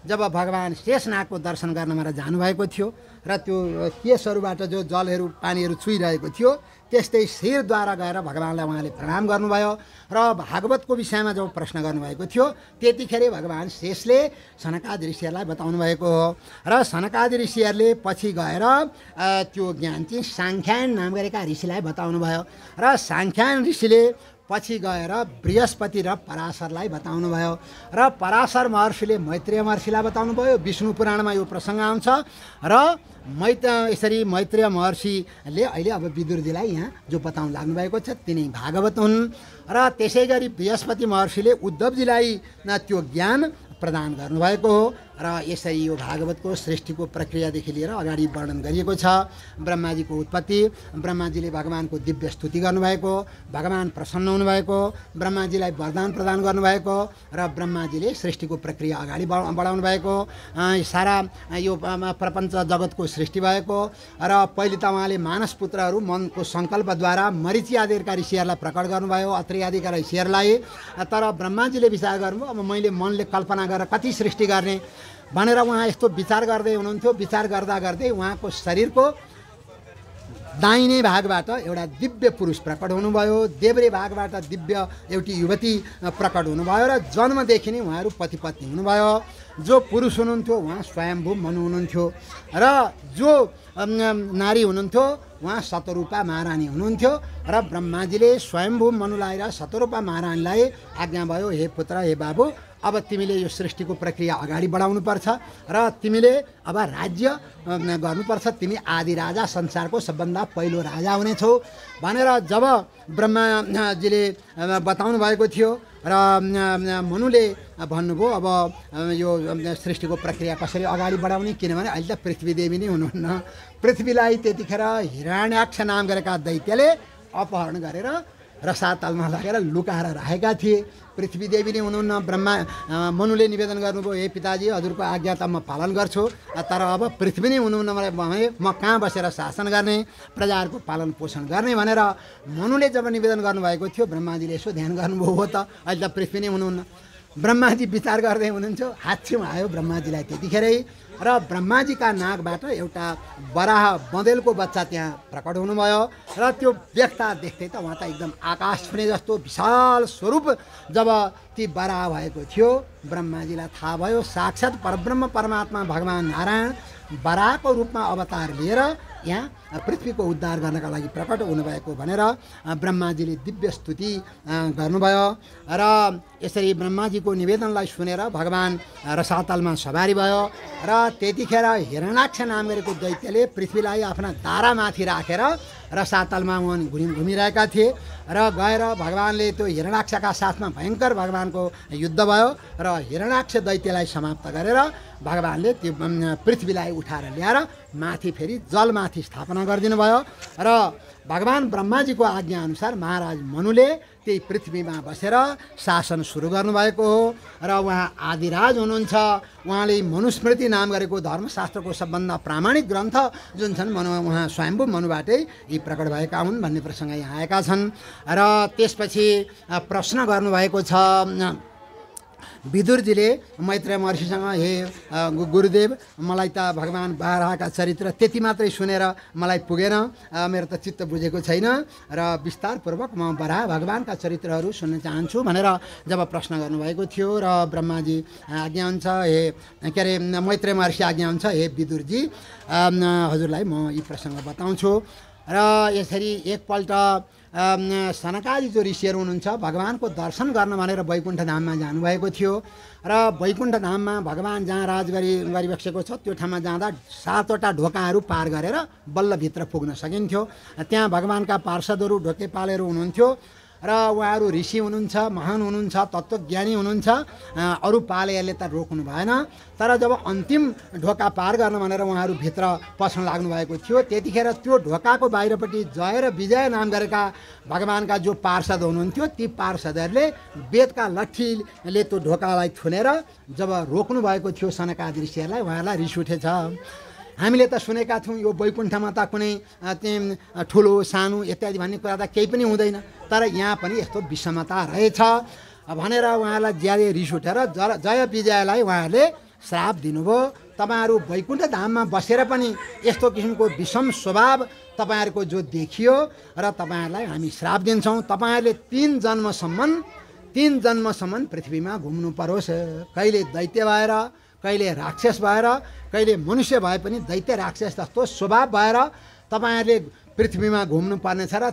जब भगवान् शेषनागको दर्शन गर्नबाट जानुभएको थियो र त्यो केशहरूबाट जो जलहरू पानीहरू छुइरहेको थियो त्यस्तै शिरद्वारा गएर भगवान्लाई उहाँले प्रणाम गर्नुभयो र भागवतको विषयमा जब प्रश्न गर्नुभएको थियो त्यतिखेर भगवान् शेषले सनकादि ऋषिहरूलाई बताउनु भएको हो। र सनकादि ऋषिहरूले पछि गएर त्यो ज्ञान चाहिँ साङ्ख्यायन नाम गरेका ऋषिलाई बताउनु भयो र साङ्ख्यायन ऋषिले पछि गएर बृहस्पति र पराशरलाई बताउनु भयो र पराशर महर्षिले मैत्रेय महर्षिलाई बताउनु भयो। विष्णु पुराणमा यो प्रसङ्ग आउँछ र यसरी मैत्रेय महर्षिले अहिले अब विदुरजीलाई यहाँ जो बताउनु लाग्नुभएको छ तिनै भागवत हुन् र त्यसै गरी बृहस्पति महर्षिले उद्धवजीलाई त्यो ज्ञान प्रदान गर्नुभएको हो र यसरी यो भागवतको सृष्टिको प्रक्रियादेखि लिएर अगाडि वर्णन गरिएको छ। ब्रह्माजीको उत्पत्ति, ब्रह्माजीले भगवानको दिव्य स्तुति गर्नुभएको, भगवान् प्रसन्न हुनुभएको, ब्रह्माजीलाई वरदान प्रदान गर्नुभएको र ब्रह्माजीले सृष्टिको प्रक्रिया अगाडि बढाउनु भएको, सारा यो प्रपञ्च जगतको सृष्टि भएको र पहिले त उहाँले मानस पुत्रहरू मनको सङ्कल्पद्वारा मरिची आदिका ऋषिहरूलाई प्रकट गर्नुभयो, अत्रि आदिका ऋषिहरूलाई। तर ब्रह्माजीले विचार गर्नुभयो अब मैले मनले कल्पना गरेर कति सृष्टि गर्ने भनेर उहाँ यस्तो विचार गर्दै हुनुहुन्थ्यो। विचार गर्दा गर्दै उहाँको शरीरको दाहिने भागबाट एउटा दिव्य पुरुष प्रकट हुनुभयो, देब्रे भागबाट दिव्य एउटी युवती प्रकट हुनुभयो र जन्मदेखि नै उहाँहरू पति पत्नी हुनुभयो। जो पुरुष हुनुहुन्थ्यो उहाँ स्वयम्भू मनु हुनुहुन्थ्यो र जो नारी हुनुहुन्थ्यो उहाँ शतरूपा महारानी हुनुहुन्थ्यो र ब्रह्माजीले स्वयम्भू मनुलाई र शतरूपा महारानीलाई आज्ञा भयो, हे पुत्र हे बाबु अब तिमीले यो सृष्टिको प्रक्रिया अगाडि बढाउनुपर्छ र तिमीले अब राज्य गर्नुपर्छ, तिमी आदि राजा, संसारको सबभन्दा पहिलो राजा हुनेछौ भनेर जब ब्रह्माजीले बताउनु भएको थियो र मनुले भन्नुभयो अब यो सृष्टिको प्रक्रिया कसरी अगाडि बढाउने, किनभने अहिले त पृथ्वी देवी नै हुनुहुन्न। पृथ्वीलाई त्यतिखेर हिरण्याक्ष नाम गरेका दैत्यले अपहरण गरेर रसातलमा लगेर लुकाएर राखेका थिए। पृथ्वी देवी नै हुनुहुन्न। मनुले निवेदन गर्नुभयो, हे पिताजी हजुरको आज्ञा त म पालन गर्छु, तर अब पृथ्वी नै हुनुहुन्न भने म कहाँ बसेर शासन गर्ने, प्रजाहरूको पालन पोषण गर्ने भनेर मनुले जब निवेदन गर्नुभएको थियो, ब्रह्माजीले यसो ध्यान गर्नुभयो, हो त अहिले त पृथ्वी नै हुनुहुन्न। ब्रह्माजी विचार गर्दै हुनुहुन्थ्यो, हाच्छिउँ आयो ब्रह्माजीलाई त्यतिखेरै र ब्रह्माजीका नाकबाट एउटा बराह बँदेलको बच्चा त्यहाँ प्रकट हुनुभयो र त्यो देख्दा देख्दै त उहाँ त एकदम आकाश छुने जस्तो विशाल स्वरूप जब ती बराह भएको थियो, ब्रह्माजीलाई थाहा भयो साक्षात् परब्रह्म परमात्मा भगवान् नारायण बराहको रूपमा अवतार लिएर यहाँ पृथ्वीको उद्धार गर्नका लागि प्रकट हुनुभएको भनेर ब्रह्माजीले दिव्य स्तुति गर्नुभयो। र यसरी ब्रह्माजीको निवेदनलाई सुनेर भगवान् रसातलमा सवारी भयो र त्यतिखेर हिरण्याक्ष नाम गरेको दैत्यले पृथ्वीलाई आफ्ना दारामाथि राखेर रसातलमा घुमिरहेका थिए र गएर भगवान्ले त्यो हिरण्याक्षका साथमा भयङ्कर भगवान्को युद्ध भयो र हिरण्याक्ष दैत्यलाई समाप्त गरेर भगवान्ले त्यो पृथ्वीलाई उठाएर ल्याएर माथि फेरि जलमाथि स्थापना गरिदिनु भयो र भगवान् ब्रह्माजीको आज्ञा अनुसार महाराज मनुले त्यही पृथ्वीमा बसेर शासन सुरु गर्नुभएको हो र उहाँ आदिराज हुनुहुन्छ। उहाँले मनुस्मृति नाम गरेको धर्मशास्त्रको सबभन्दा प्रामाणिक ग्रन्थ जुन छन् उहाँ स्वयम्भू मनुबाटै यी प्रकट भएका हुन् भन्ने प्रसङ्ग यहाँ आएका छन्। र त्यसपछि प्रश्न गर्नुभएको छ विदुरजीले मैत्रेय महर्षिसँग, हे गुरुदेव मलाई त भगवान् बाराहका चरित्र त्यति मात्रै सुनेर मलाई पुगेन, मेरो त चित्त बुझेको छैन र विस्तारपूर्वक म बराह भगवान्का चरित्रहरू सुन्न चाहन्छु भनेर जब प्रश्न गर्नुभएको थियो र ब्रह्माजी आज्ञा हुन्छ, हे के अरे मैत्रेय महर्षि आज्ञा हुन्छ, हे विदुरजी हजुरलाई म यी प्रसङ्ग बताउँछु। र यसरी एकपल्ट सनकादि जो ऋषिहरू हुनुहुन्छ भगवान्को दर्शन गर्न भनेर वैकुण्ठ धाममा जानुभएको थियो र वैकुण्ठ धाममा भगवान् जहाँ राज गरिबसेको छ त्यो ठाउँमा जाँदा 7वटा ढोकाहरू पार गरेर बल्ल भित्र पुग्न सकिन्थ्यो। त्यहाँ भगवान्का पार्षदहरू ढोकेपालहरू हुनुहुन्थ्यो र उहाँहरू ऋषि हुनुहुन्छ, महान हुनुहुन्छ, तत्त्वज्ञानी हुनुहुन्छ, अरू पालेहरूले त रोक्नु भएन। तर जब अन्तिम ढोका पार गर्न भनेर उहाँहरू भित्र पस्न लाग्नु भएको थियो त्यतिखेर त्यो ढोकाको बाहिरपट्टि जय र विजय नाम गरेका भगवान्का जो पार्षद हुनुहुन्थ्यो ती पार्षदहरूले वेदका लट्ठीले त्यो ढोकालाई थुनेर जब रोक्नु भएको थियो सनकादि ऋषिहरूलाई, उहाँहरूलाई रिस उठेछ। हामीले त सुनेका थियौँ यो वैकुण्ठमा त कुनै ठुलो सानो इत्यादि भन्ने कुरा त केही पनि हुँदैन, तर यहाँ पनि यस्तो विषमता रहेछ भनेर उहाँलाई ज्यादै रिस उठेर जय विजयलाई उहाँहरूले श्राप दिनुभयो। तपाईँहरू वैकुण्ठ धाममा बसेर पनि यस्तो किसिमको विषम स्वभाव तपाईँहरूको जो देखियो र तपाईँहरूलाई हामी श्राप दिन्छौँ, तपाईँहरूले 3 जन्मसम्म पृथ्वीमा घुम्नु परोस्, कहिले दैत्य भएर, कहिले राक्षस भएर, कहिले मनुष्य भए पनि दैत्य राक्षस जस्तो स्वभाव भएर तपाईँहरूले पृथ्वीमा घुम्नु पर्नेछ र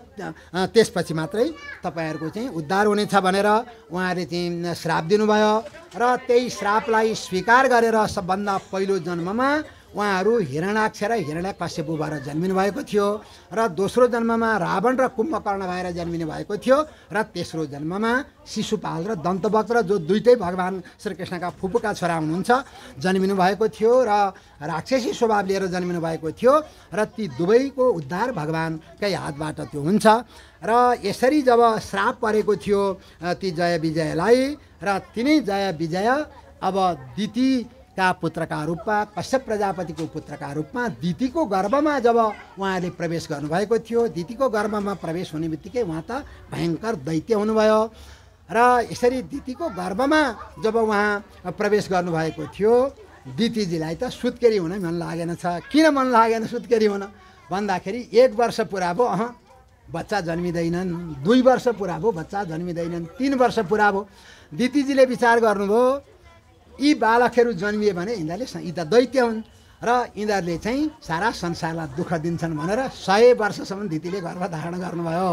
त्यसपछि मात्रै तपाईँहरूको चाहिँ उद्धार हुनेछ भनेर उहाँहरूले चाहिँ श्राप दिनुभयो। र त्यही श्रापलाई स्वीकार गरेर सबभन्दा पहिलो जन्ममा उहाँहरू हिरण्याक्ष र हिरण्यकश्यप भएर जन्मिनु भएको थियो र दोस्रो जन्ममा रावण र कुम्भकर्ण भएर जन्मिनु भएको थियो र तेस्रो जन्ममा शिशुपाल र दन्तवक्र जो दुईटै भगवान् श्रीकृष्णका फुपूका छोरा हुनुहुन्छ जन्मिनु भएको थियो र राक्षसी स्वभाव लिएर जन्मिनु भएको थियो र ती दुवैको उद्धार भगवान्कै हातबाट त्यो हुन्छ। र यसरी जब श्राप परेको थियो ती जय विजयलाई र तिनै जय विजय अब दिति का पुत्रका रूपमा कश्यप प्रजापतिको पुत्रका रूपमा दितिको गर्भमा जब उहाँले प्रवेश गर्नुभएको थियो, दितिको गर्भमा प्रवेश हुने बित्तिकै उहाँ त भयङ्कर दैत्य हुनुभयो र यसरी दितिको गर्भमा जब उहाँ प्रवेश गर्नुभएको थियो दितिजीलाई त सुत्केरी हुन मन लागेन छ। किन मन लागेन सुत्केरी हुन भन्दाखेरि 1 वर्ष पुरा भयो बच्चा जन्मिँदैनन्, 2 वर्ष पुरा भयो बच्चा जन्मिँदैनन्, 3 वर्ष पुरा भयो। दितिजीले विचार गर्नुभयो यी बालकहरू जन्मिए भने यिनीहरूले यी त दैत्य हुन् र यिनीहरूले चाहिँ सारा संसारलाई दुःख दिन्छन् भनेर 100 वर्षसम्म दितिले गर्भ धारण गर्नुभयो।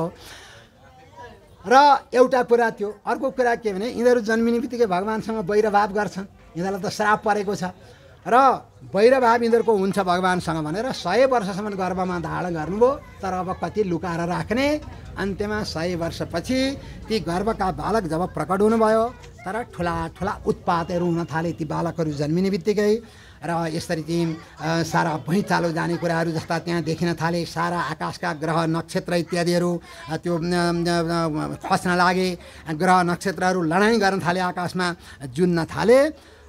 र एउटा कुरा त्यो। अर्को कुरा के भने यिनीहरू जन्मिने बित्तिकै भगवान्सँग वैरभाव गर्छन्, यिनीहरूलाई त श्राप परेको छ र वैरभाव यिनीहरूको हुन्छ भगवान्सँग भनेर 100 वर्षसम्म गर्भमा धारण गर्नुभयो। तर अब कति लुकाएर राख्ने, अन्त्यमा 100 वर्षपछि ती गर्भका बालक जब प्रकट हुनुभयो तर ठुला ठुला उत्पातहरू हुन थाले ती बालकहरू जन्मिने बित्तिकै। र यसरी चाहिँ सारा भुइँचालो जाने कुराहरू जस्ता त्यहाँ देखिन थाले। सारा आकाशका ग्रह नक्षत्र इत्यादिहरू त्यो खस्न लागे, ग्रह नक्षत्रहरू लडाइँ गर्न थाले, आकाशमा जुन्न थाले।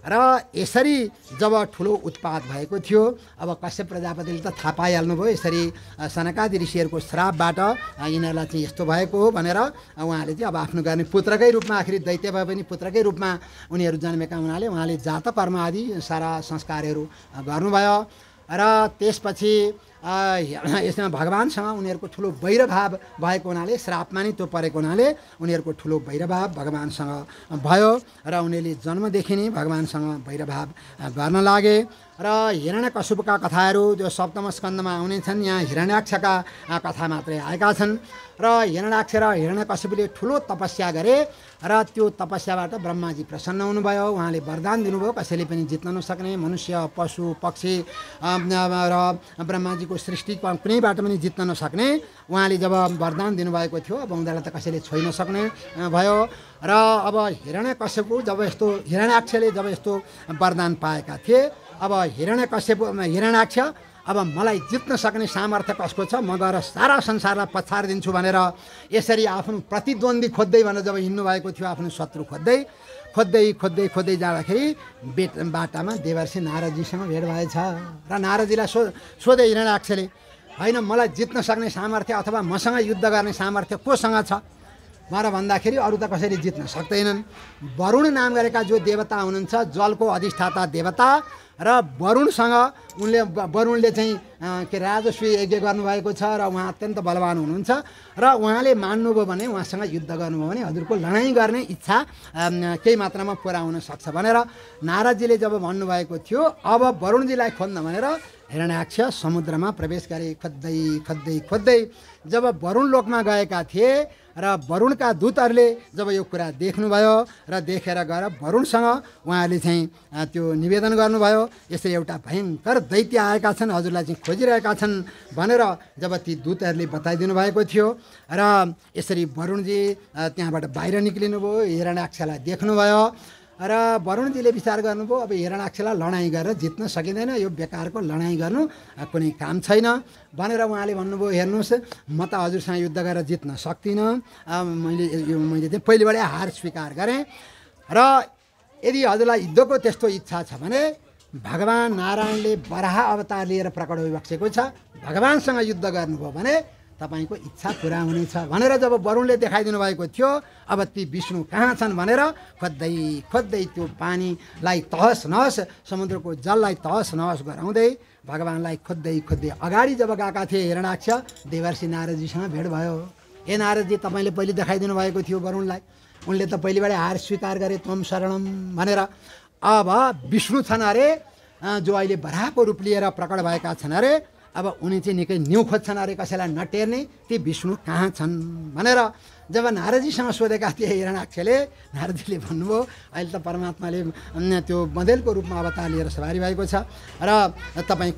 र यसरी जब ठुलो उत्पात भएको थियो, अब कश्यप प्रजापतिले त थाहा पाइहाल्नुभयो यसरी सनकादि ऋषिहरूको श्रापबाट यिनीहरूलाई चाहिँ यस्तो भएको हो भनेर। उहाँले चाहिँ अब आफ्नो गर्ने पुत्रकै रूपमा, आखिरी दैत्य भए पनि पुत्रकै रूपमा उनीहरू जन्मेका हुनाले उहाँले जात कर्म आदि सारा संस्कारहरू गर्नुभयो। र त्यसपछि यसमा भगवान्सँग उनीहरूको ठुलो वैरभाव भएको हुनाले, श्रापमा नै त्यो परेको हुनाले उनीहरूको ठुलो वैरभाव भगवान्सँग भयो र उनीहरूले जन्मदेखि नै भगवान्सँग वैरभाव गर्न लागे। र हिरण्यकश्यपका कथाहरू जो सप्तम स्कन्धमा आउने छन्, यहाँ हिरण्याक्षका कथा मात्रै आएका छन्। र हिरण्याक्ष र हिरण्यकश्यपले ठुलो तपस्या गरे र त्यो तपस्याबाट ब्रह्माजी प्रसन्न हुनुभयो। उहाँले वरदान दिनुभयो कसैले पनि जित्न नसक्ने, मनुष्य पशु पक्षी र ब्रह्माजीको सृष्टि कुनैबाट पनि जित्न नसक्ने उहाँले जब वरदान दिनुभएको थियो, अब उनीहरूलाई त कसैले छोइ नसक्ने भयो। र अब हिरण्यकश्यप जब यस्तो हिरण्याक्षले जब यस्तो वरदान पाएका थिए, अब हिरण्याक्ष अब मलाई जित्न सक्ने सामर्थ्य कसको छ, म गएर सारा संसारलाई पछाडिदिन्छु भनेर यसरी आफ्नो प्रतिद्वन्दी खोज्दै भनेर जब हिँड्नु भएको थियो, आफ्नो शत्रु खोज्दै जाँदाखेरि बाटामा देवर्षि नारदजीसँग भेट भएछ। र नारदजीलाई सोधे हिरण्याक्षले, होइन मलाई जित्न सक्ने सामर्थ्य अथवा मसँग युद्ध गर्ने सामर्थ्य कोसँग छ भनेर भन्दाखेरि अरू त कसैले जित्न सक्दैनन्। वरुण नाम गरेका जो देवता हुनुहुन्छ, जलको अधिष्ठाता देवता, र वरुणले चाहिँ के राजस्वी यज्ञ गर्नुभएको छ र उहाँ अत्यन्त बलवान हुनुहुन्छ र उहाँले मान्नुभयो भने, उहाँसँग युद्ध गर्नुभयो भने हजुरको लडाइँ गर्ने इच्छा केही मात्रामा पुरा हुन सक्छ भनेर नारदजीले जब भन्नुभएको थियो। अब वरुणजीलाई खोज्न भनेर हिरण्याक्ष समुद्रमा प्रवेश गरे। खोज्दै जब वरुण लोकमा गएका थिए र वरुणका दूतहरूले जब यो कुरा देख्नुभयो र देखेर गएर वरुणसँग उहाँहरूले चाहिँ त्यो निवेदन गर्नुभयो, यसरी एउटा भयङ्कर दैत्य आएका छन्, हजुरलाई चाहिँ खोजिरहेका छन् भनेर जब ती दूतहरूले बताइदिनु भएको थियो। र यसरी वरुणजी त्यहाँबाट बाहिर निक्लिनुभयो, हिरण्याक्षलाई देख्नुभयो र वरुणजीले विचार गर्नुभयो अब हिरण्याक्षलाई लडाइँ गरेर जित्न सकिँदैन, यो बेकारको लडाइँ गर्नु कुनै काम छैन भनेर उहाँले भन्नुभयो, हेर्नुहोस् म त हजुरसँग युद्ध गरेर जित्न सक्दिनँ, मैले चाहिँ पहिलेबाटै हार स्वीकार गरेँ र यदि हजुरलाई युद्धको त्यस्तो इच्छा छ भने भगवान् नारायणले वराह अवतार लिएर प्रकट भइबसेको छ, भगवान्सँग युद्ध गर्नुभयो भने तपाईँको इच्छा पुरा हुनेछ भनेर जब वरुणले देखाइदिनु भएको थियो। अब ती विष्णु कहाँ छन् भनेर खोज्दै त्यो पानीलाई तहस नहस, समुद्रको जललाई तहस नहस गराउँदै भगवान्लाई खोज्दै अगाडि जब गएका थिए हिरण्याक्ष, देवर्षि नारदजीसँग भेट भयो। ए नारदजी, तपाईँले पहिले देखाइदिनु भएको थियो वरुणलाई, उनले त पहिलेबाटै हार स्वीकार गरे, त्वम शरणम भनेर। अब विष्णु छन् अरे जो अहिले वराहको रूप लिएर प्रकट भएका छन् अरे, अब उनी चाहिँ निकै न्यु खोज्छन् अरे कसैलाई नटेर्ने, ती विष्णु कहाँ छन् भनेर जब नारदजीसँग सोधेका थिए हिरण्याक्षले, नारदजीले भन्नुभयो अहिले त परमात्माले त्यो बँदेलको रूपमा अवतार लिएर सवारी भएको छ र तपाईँ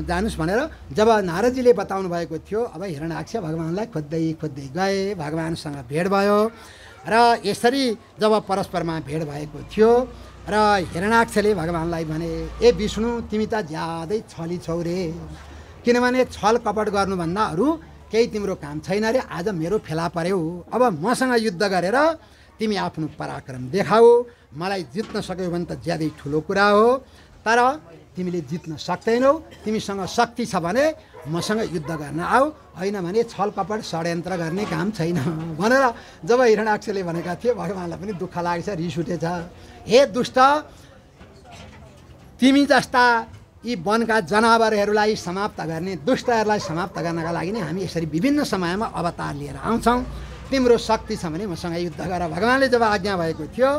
जानुहोस् भनेर जब नारदजीले बताउनु भएको थियो। अब हिरण्याक्ष भगवान्लाई खोज्दै गए, भगवान्सँग भेट भयो र यसरी जब परस्परमा भेट भएको थियो र हिरण्याक्षले भगवान्लाई भने, ए विष्णु तिमी त ज्यादै छली छौ रे, किनभने छल कपट गर्नुभन्दा अरू केही तिम्रो काम छैन रे, आज मेरो फेला पर्यौ, अब मसँग युद्ध गरेर तिमी आफ्नो पराक्रम देखाऊ, मलाई जित्न सक्यौ भने त ज्यादै ठुलो कुरा हो, तर तिमीले जित्न सक्दैनौ, तिमीसँग शक्ति छ भने मसँग युद्ध गर्न आऊ, होइन भने छल कपट षड्यन्त्र गर्ने काम छैन भनेर जब हिरण्याक्षले भनेका थिए, भगवान्लाई पनि दुःख लागेछ, रिस उठेछ। हे दुष्ट, तिमी जस्ता यी वनका जनावरहरूलाई समाप्त गर्ने, दुष्टहरूलाई समाप्त गर्नका लागि नै हामी यसरी विभिन्न समयमा अवतार लिएर आउँछौँ, तिम्रो शक्ति छ भने मसँग युद्ध गर। भगवान्ले जब आज्ञा भएको थियो,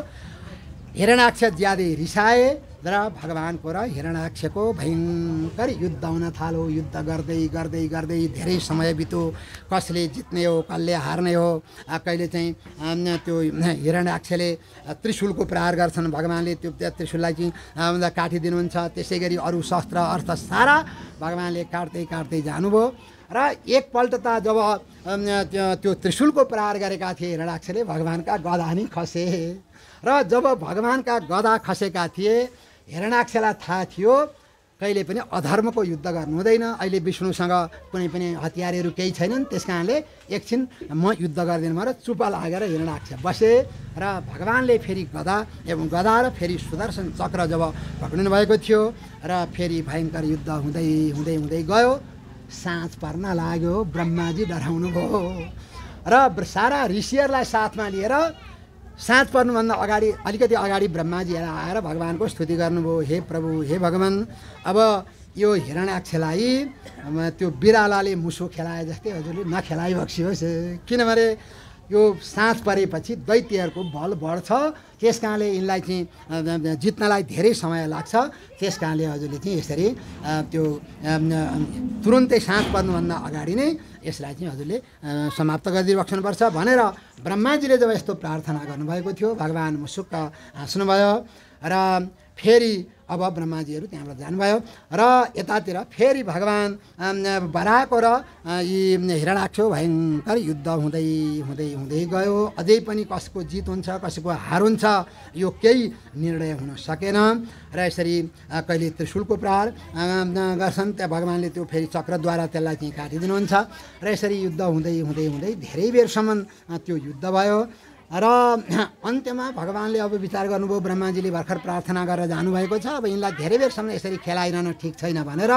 हिरण्याक्ष ज्यादै रिसाए र भगवानको र हिरण्याक्षको भयङ्कर युद्ध हुन थाल्यो। युद्ध गर्दै गर्दै गर्दै धेरै समय बित्यो। कसले जित्ने हो, कसले हार्ने हो। कहिले चाहिँ त्यो हिरण्याक्षले त्रिशूलको प्रहार गर्छन्, भगवानले त्यो त्रिशूललाई चाहिँ काटिदिनुहुन्छ। त्यसै गरी अरू शस्त्र अर्थ सारा भगवानले काट्दै काट्दै जानुभयो। र एकपल्ट त जब त्यो त्रिशूलको प्रहार गरेका थिए हिरण्याक्षले, भगवानका गदा नि खसे। र जब भगवानका गदा खसेका थिए, हिरण्याक्षलाई थाहा थियो कहिले पनि अधर्मको युद्ध गर्नु हुँदैन। अहिले विष्णुसँग कुनै पनि हतियारहरू केही छैनन्, त्यस कारणले एकछिन म युद्ध गर्दिनँ भनेर चुप लागेर हिरण्याक्ष बसे। र भगवानले फेरि गदा र फेरि सुदर्शन चक्र जब पक्रिनु भएको थियो र फेरि भयङ्कर युद्ध हुँदै हुँदै हुँदै गयो। साँझ पर्न लाग्यो, ब्रह्माजी डराउनु भयो र सारा ऋषिहरूलाई साथमा लिएर साँझ पर्नुभन्दा अगाडि अलिकति अगाडि ब्रह्माजी आएर भगवानको स्तुति गर्नुभयो। हे प्रभु, हे भगवान, अब यो हिरण्याक्षलाई त्यो बिरालाले मुसो खेलाए जस्तै हजुरले नखेलाइ बक्सियोस्। किनभने यो साँझ परेपछि दैत्यहरूको बल बढ्छ, त्यस कारणले यिनलाई चाहिँ जित्नलाई धेरै समय लाग्छ। त्यस कारणले हजुरले चाहिँ यसरी त्यो तुरुन्तै साँझ पर्नुभन्दा अगाडि नै यसलाई चाहिँ हजुरले समाप्त गरिदिनु बक्स्नुपर्छ भनेर ब्रह्माजीले जब यस्तो प्रार्थना गर्नुभएको थियो, भगवान मुसुक्क हाँस्नुभयो। र फेरि अब ब्रह्माजीहरू त्यहाँबाट जानुभयो र यतातिर फेरि भगवान बराहको र यी हिरण्याक्ष भयङ्कर युद्ध हुँदै हुँदै हुँदै गयो। अझै पनि कसको जित हुन्छ, कसको हार हुन्छ, यो केही निर्णय हुन सकेन। र यसरी कहिले त्रिशूलको प्रहार गर्छन्, त्यहाँ भगवानले त्यो फेरि चक्रद्वारा त्यसलाई चाहिँ काटिदिनुहुन्छ। र यसरी युद्ध हुँदै हुँदै हुँदै धेरै बेरसम्म त्यो युद्ध भयो। र अन्त्यमा भगवानले अब विचार गर्नुभयो, ब्रह्माजीले भर्खर प्रार्थना गरेर जानुभएको छ, अब यिनलाई धेरै बेरसम्म यसरी खेलाइरहन ठिक छैन भनेर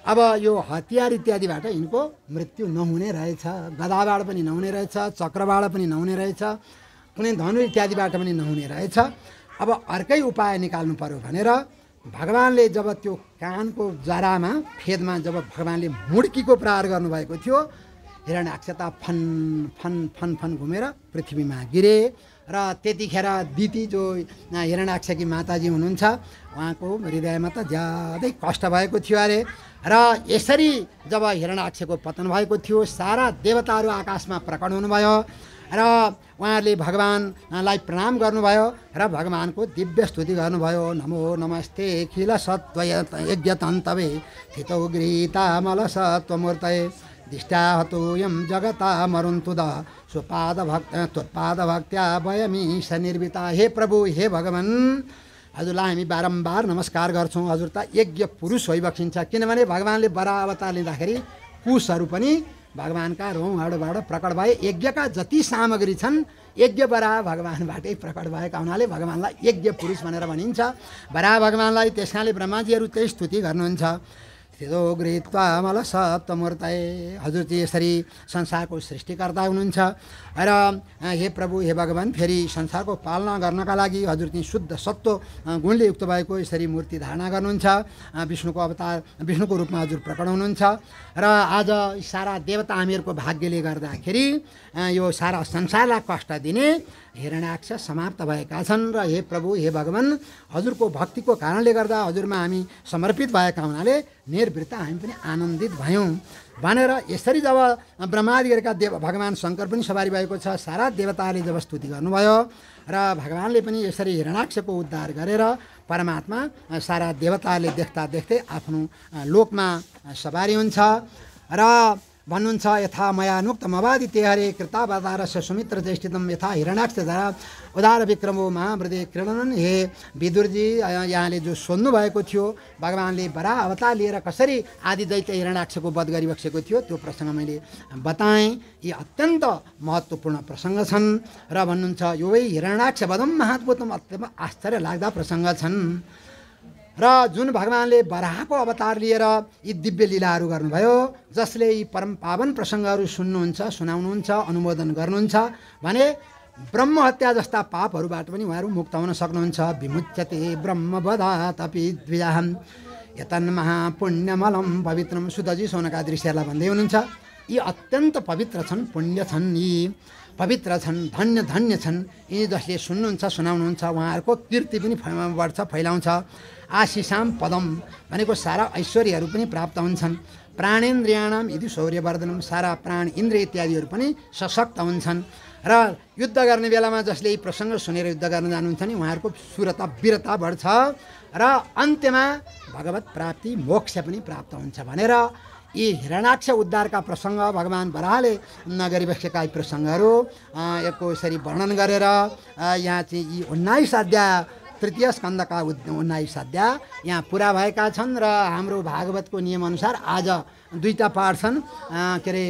अब यो हतियार इत्यादिबाट यिनको मृत्यु नहुने रहेछ। गदाबाट पनि नहुने रहेछ, चक्रबाट पनि नहुने रहेछ, कुनै धनु इत्यादिबाट पनि नहुने रहेछ। अब अर्कै उपाय निकाल्नु पर्यो भनेर भगवानले जब त्यो कानको जरामा फेदमा जब भगवानले मुड्कीको प्रहार गर्नुभएको थियो, हिरण्याक्ष त फन फन फन फन घुमेर पृथ्वीमा गिरे। र त्यतिखेर दिति जो हिरण्याक्षकी माताजी हुनुहुन्छ, उहाँको हृदयमा त ज्यादै कष्ट भएको थियो अरे। र यसरी जब हिरण्याक्षको पतन भएको थियो, सारा देवताहरू आकाशमा प्रकट हुनुभयो र उहाँहरूले भगवानलाई प्रणाम गर्नुभयो र भगवानको दिव्य स्तुति गर्नुभयो। नमो नमस्ते खिल सत्व यज्ञतन्तवे थितो गृहीता मल सत्वमूर्तये दिष्टा हतोयम जगता मरुन्तु द त्वत्पाद भक्त्या वयमीश निर्विता। हे प्रभु, हे भगवान, हजुरलाई हामी बारम्बार नमस्कार गर्छौँ। हजुर त यज्ञ पुरुष होइबक्सिन्छ। किनभने भगवानले बराह अवतार लिँदाखेरि कुशहरू पनि भगवानका रौँहरूबाट प्रकट भए। यज्ञका जति सामग्री छन् यज्ञ बराह भगवानबाटै प्रकट भएका हुनाले भगवानलाई यज्ञ पुरुष भनेर भनिन्छ। बराह भगवानलाई त्यस कारणले ब्रह्माजीहरू त्यही स्तुति गर्नुहुन्छ। थितो गृहीत्वा मल सत्वमूर्तये। हजुर चाहिँ यसरी संसारको सृष्टिकर्ता हुनुहुन्छ। र हे प्रभु, हे भगवान, फेरि संसारको पालना गर्नका लागि हजुर चाहिँ शुद्ध सत्व गुणले युक्त भएको यसरी मूर्ति धारणा गर्नुहुन्छ। विष्णुको अवतार, विष्णुको रूपमा हजुर प्रकट हुनुहुन्छ। र आज सारा देवता हामीहरूको भाग्यले गर्दाखेरि यो सारा संसारलाई कष्ट दिने हिरण्याक्ष समाप्त भएका छन्। र हे प्रभु, हे भगवान, हजुरको भक्तिको कारणले गर्दा हजुरमा हामी समर्पित भएका हुनाले निर्वृत्त हामी पनि आनन्दित भयौँ भनेर यसरी जब ब्रह्मादिका देव भगवान शङ्कर पनि सवारी भएको छ, सारा देवताले जब स्तुति गर्नुभयो र भगवानले पनि यसरी हिरण्याक्षको उद्धार गरेर परमात्मा सारा देवताले देख्दा देख्दै आफ्नो लोकमा सवारी हुन्छ। र भन्नुहुन्छ, यथा मया नुक्तम अबादिते हरे कृतावतारस्य सुमित्र ज्येष्ठितम यथा हिरण्याक्ष धरा उदार विक्रमो महावृदे क्रीडनन्। हे विदुरजी, यहाँले जो सोध्नु भएको थियो भगवानले बराह अवतार लिएर कसरी आदि दैत्य हिरण्याक्षको वध गरिबक्सेको थियो, त्यो प्रसङ्ग मैले बताएँ। यी अत्यन्त महत्त्वपूर्ण प्रसङ्ग छन्। र भन्नुहुन्छ, यो हिरण्याक्ष वधम महाद्भुतम, अत्यन्त आश्चर्य लाग्दा प्रसङ्ग छन्। र जुन भगवानले बराहको अवतार लिएर यी दिव्य लीलाहरू गर्नुभयो, जसले यी परम पावन प्रसङ्गहरू सुन्नुहुन्छ, सुनाउनुहुन्छ, अनुमोदन गर्नुहुन्छ भने ब्रह्म हत्या जस्ता पापहरूबाट पनि उहाँहरू मुक्त हुन सक्नुहुन्छ। विमुच्यते ब्रह्मवधातपि द्विजाहम् यतन् महापुण्यमलम पवित्रम। सुतजी सौनकादि ऋषिहरूलाई भन्दै हुनुहुन्छ, यी अत्यन्त पवित्र छन्, पुण्य छन्। यी पवित्र छन्, धन्य धन्य छन् यी जसले सुन्नुहुन्छ सुनाउनुहुन्छ उहाँहरूको कीर्ति पनि बढ्छ फैलाउँछ। आशिषाम पदम भनेको सारा ऐश्वर्यहरू पनि प्राप्त हुन्छन्। प्राणेन्द्रियाणाम यदि शौर्यवर्धनम सारा प्राण इन्द्रिय इत्यादिहरू पनि सशक्त हुन्छन्। र युद्ध गर्ने बेलामा जसले यी प्रसङ्ग सुनेर युद्ध गर्न जानुहुन्छ नि उहाँहरूको सुरता वीरता बढ्छ र अन्त्यमा भगवत प्राप्ति मोक्ष पनि प्राप्त हुन्छ भनेर यी हिरण्याक्ष उद्धारका प्रसङ्ग भगवान् वराहले गरिबसेका यी प्रसङ्गहरू यसको यसरी वर्णन गरेर यहाँ चाहिँ यी 19 अध्याय तृतीय स्कन्धका 19 अध्याय यहाँ पुरा भएका छन् र हाम्रो भागवतको नियमअनुसार आज दुईटा पाठ छन् के अरे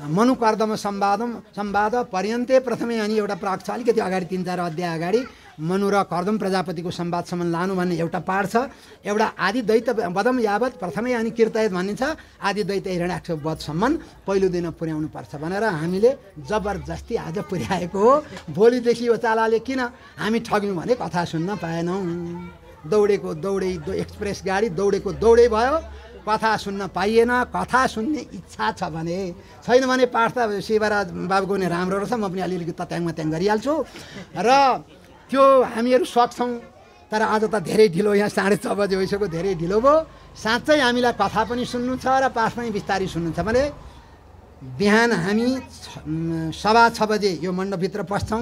मनुकर्दम संवाद पर्यन्ते प्रथमै अनि एउटा पाठ छ अलिकति अगाडि 3-4 अध्याय अगाडि मनु र कर्दम प्रजापतिको संवादसम्म लानु भन्ने एउटा पाठ छ। एउटा आदि द्वैत वदम यावत प्रथमै अनि कीर्तयत भनिन्छ आदि द्वैत हिरण्याक्ष वधसम्म पहिलो दिन पुर्याउनु पर्छ भनेर हामीले जबरजस्ती आज पुर्याएको हो। भोलिदेखि यो चालाले किन हामी ठग्यौँ भने कथा सुन्न पाएनौँ। दौडेको दौडै एक्सप्रेस गाडी दौडेको दौडै भयो, कथा सुन्न पाइएन। कथा सुन्ने इच्छा छ भने छैन भने पाठ त शिवराज बाबुको नै राम्रो रहेछ, म पनि अलिअलि तत्याङ मत्याङ गरिहाल्छु र त्यो हामीहरू सक्छौँ। तर आज त धेरै ढिलो, यहाँ 6:30 बजे भइसक्यो, धेरै ढिलो भयो। साँच्चै हामीलाई कथा पनि सुन्नु छ र पाठ पनि बिस्तारै सुन्नु छ भने बिहान हामी 6:15 बजे यो मण्डपभित्र पस्छौँ।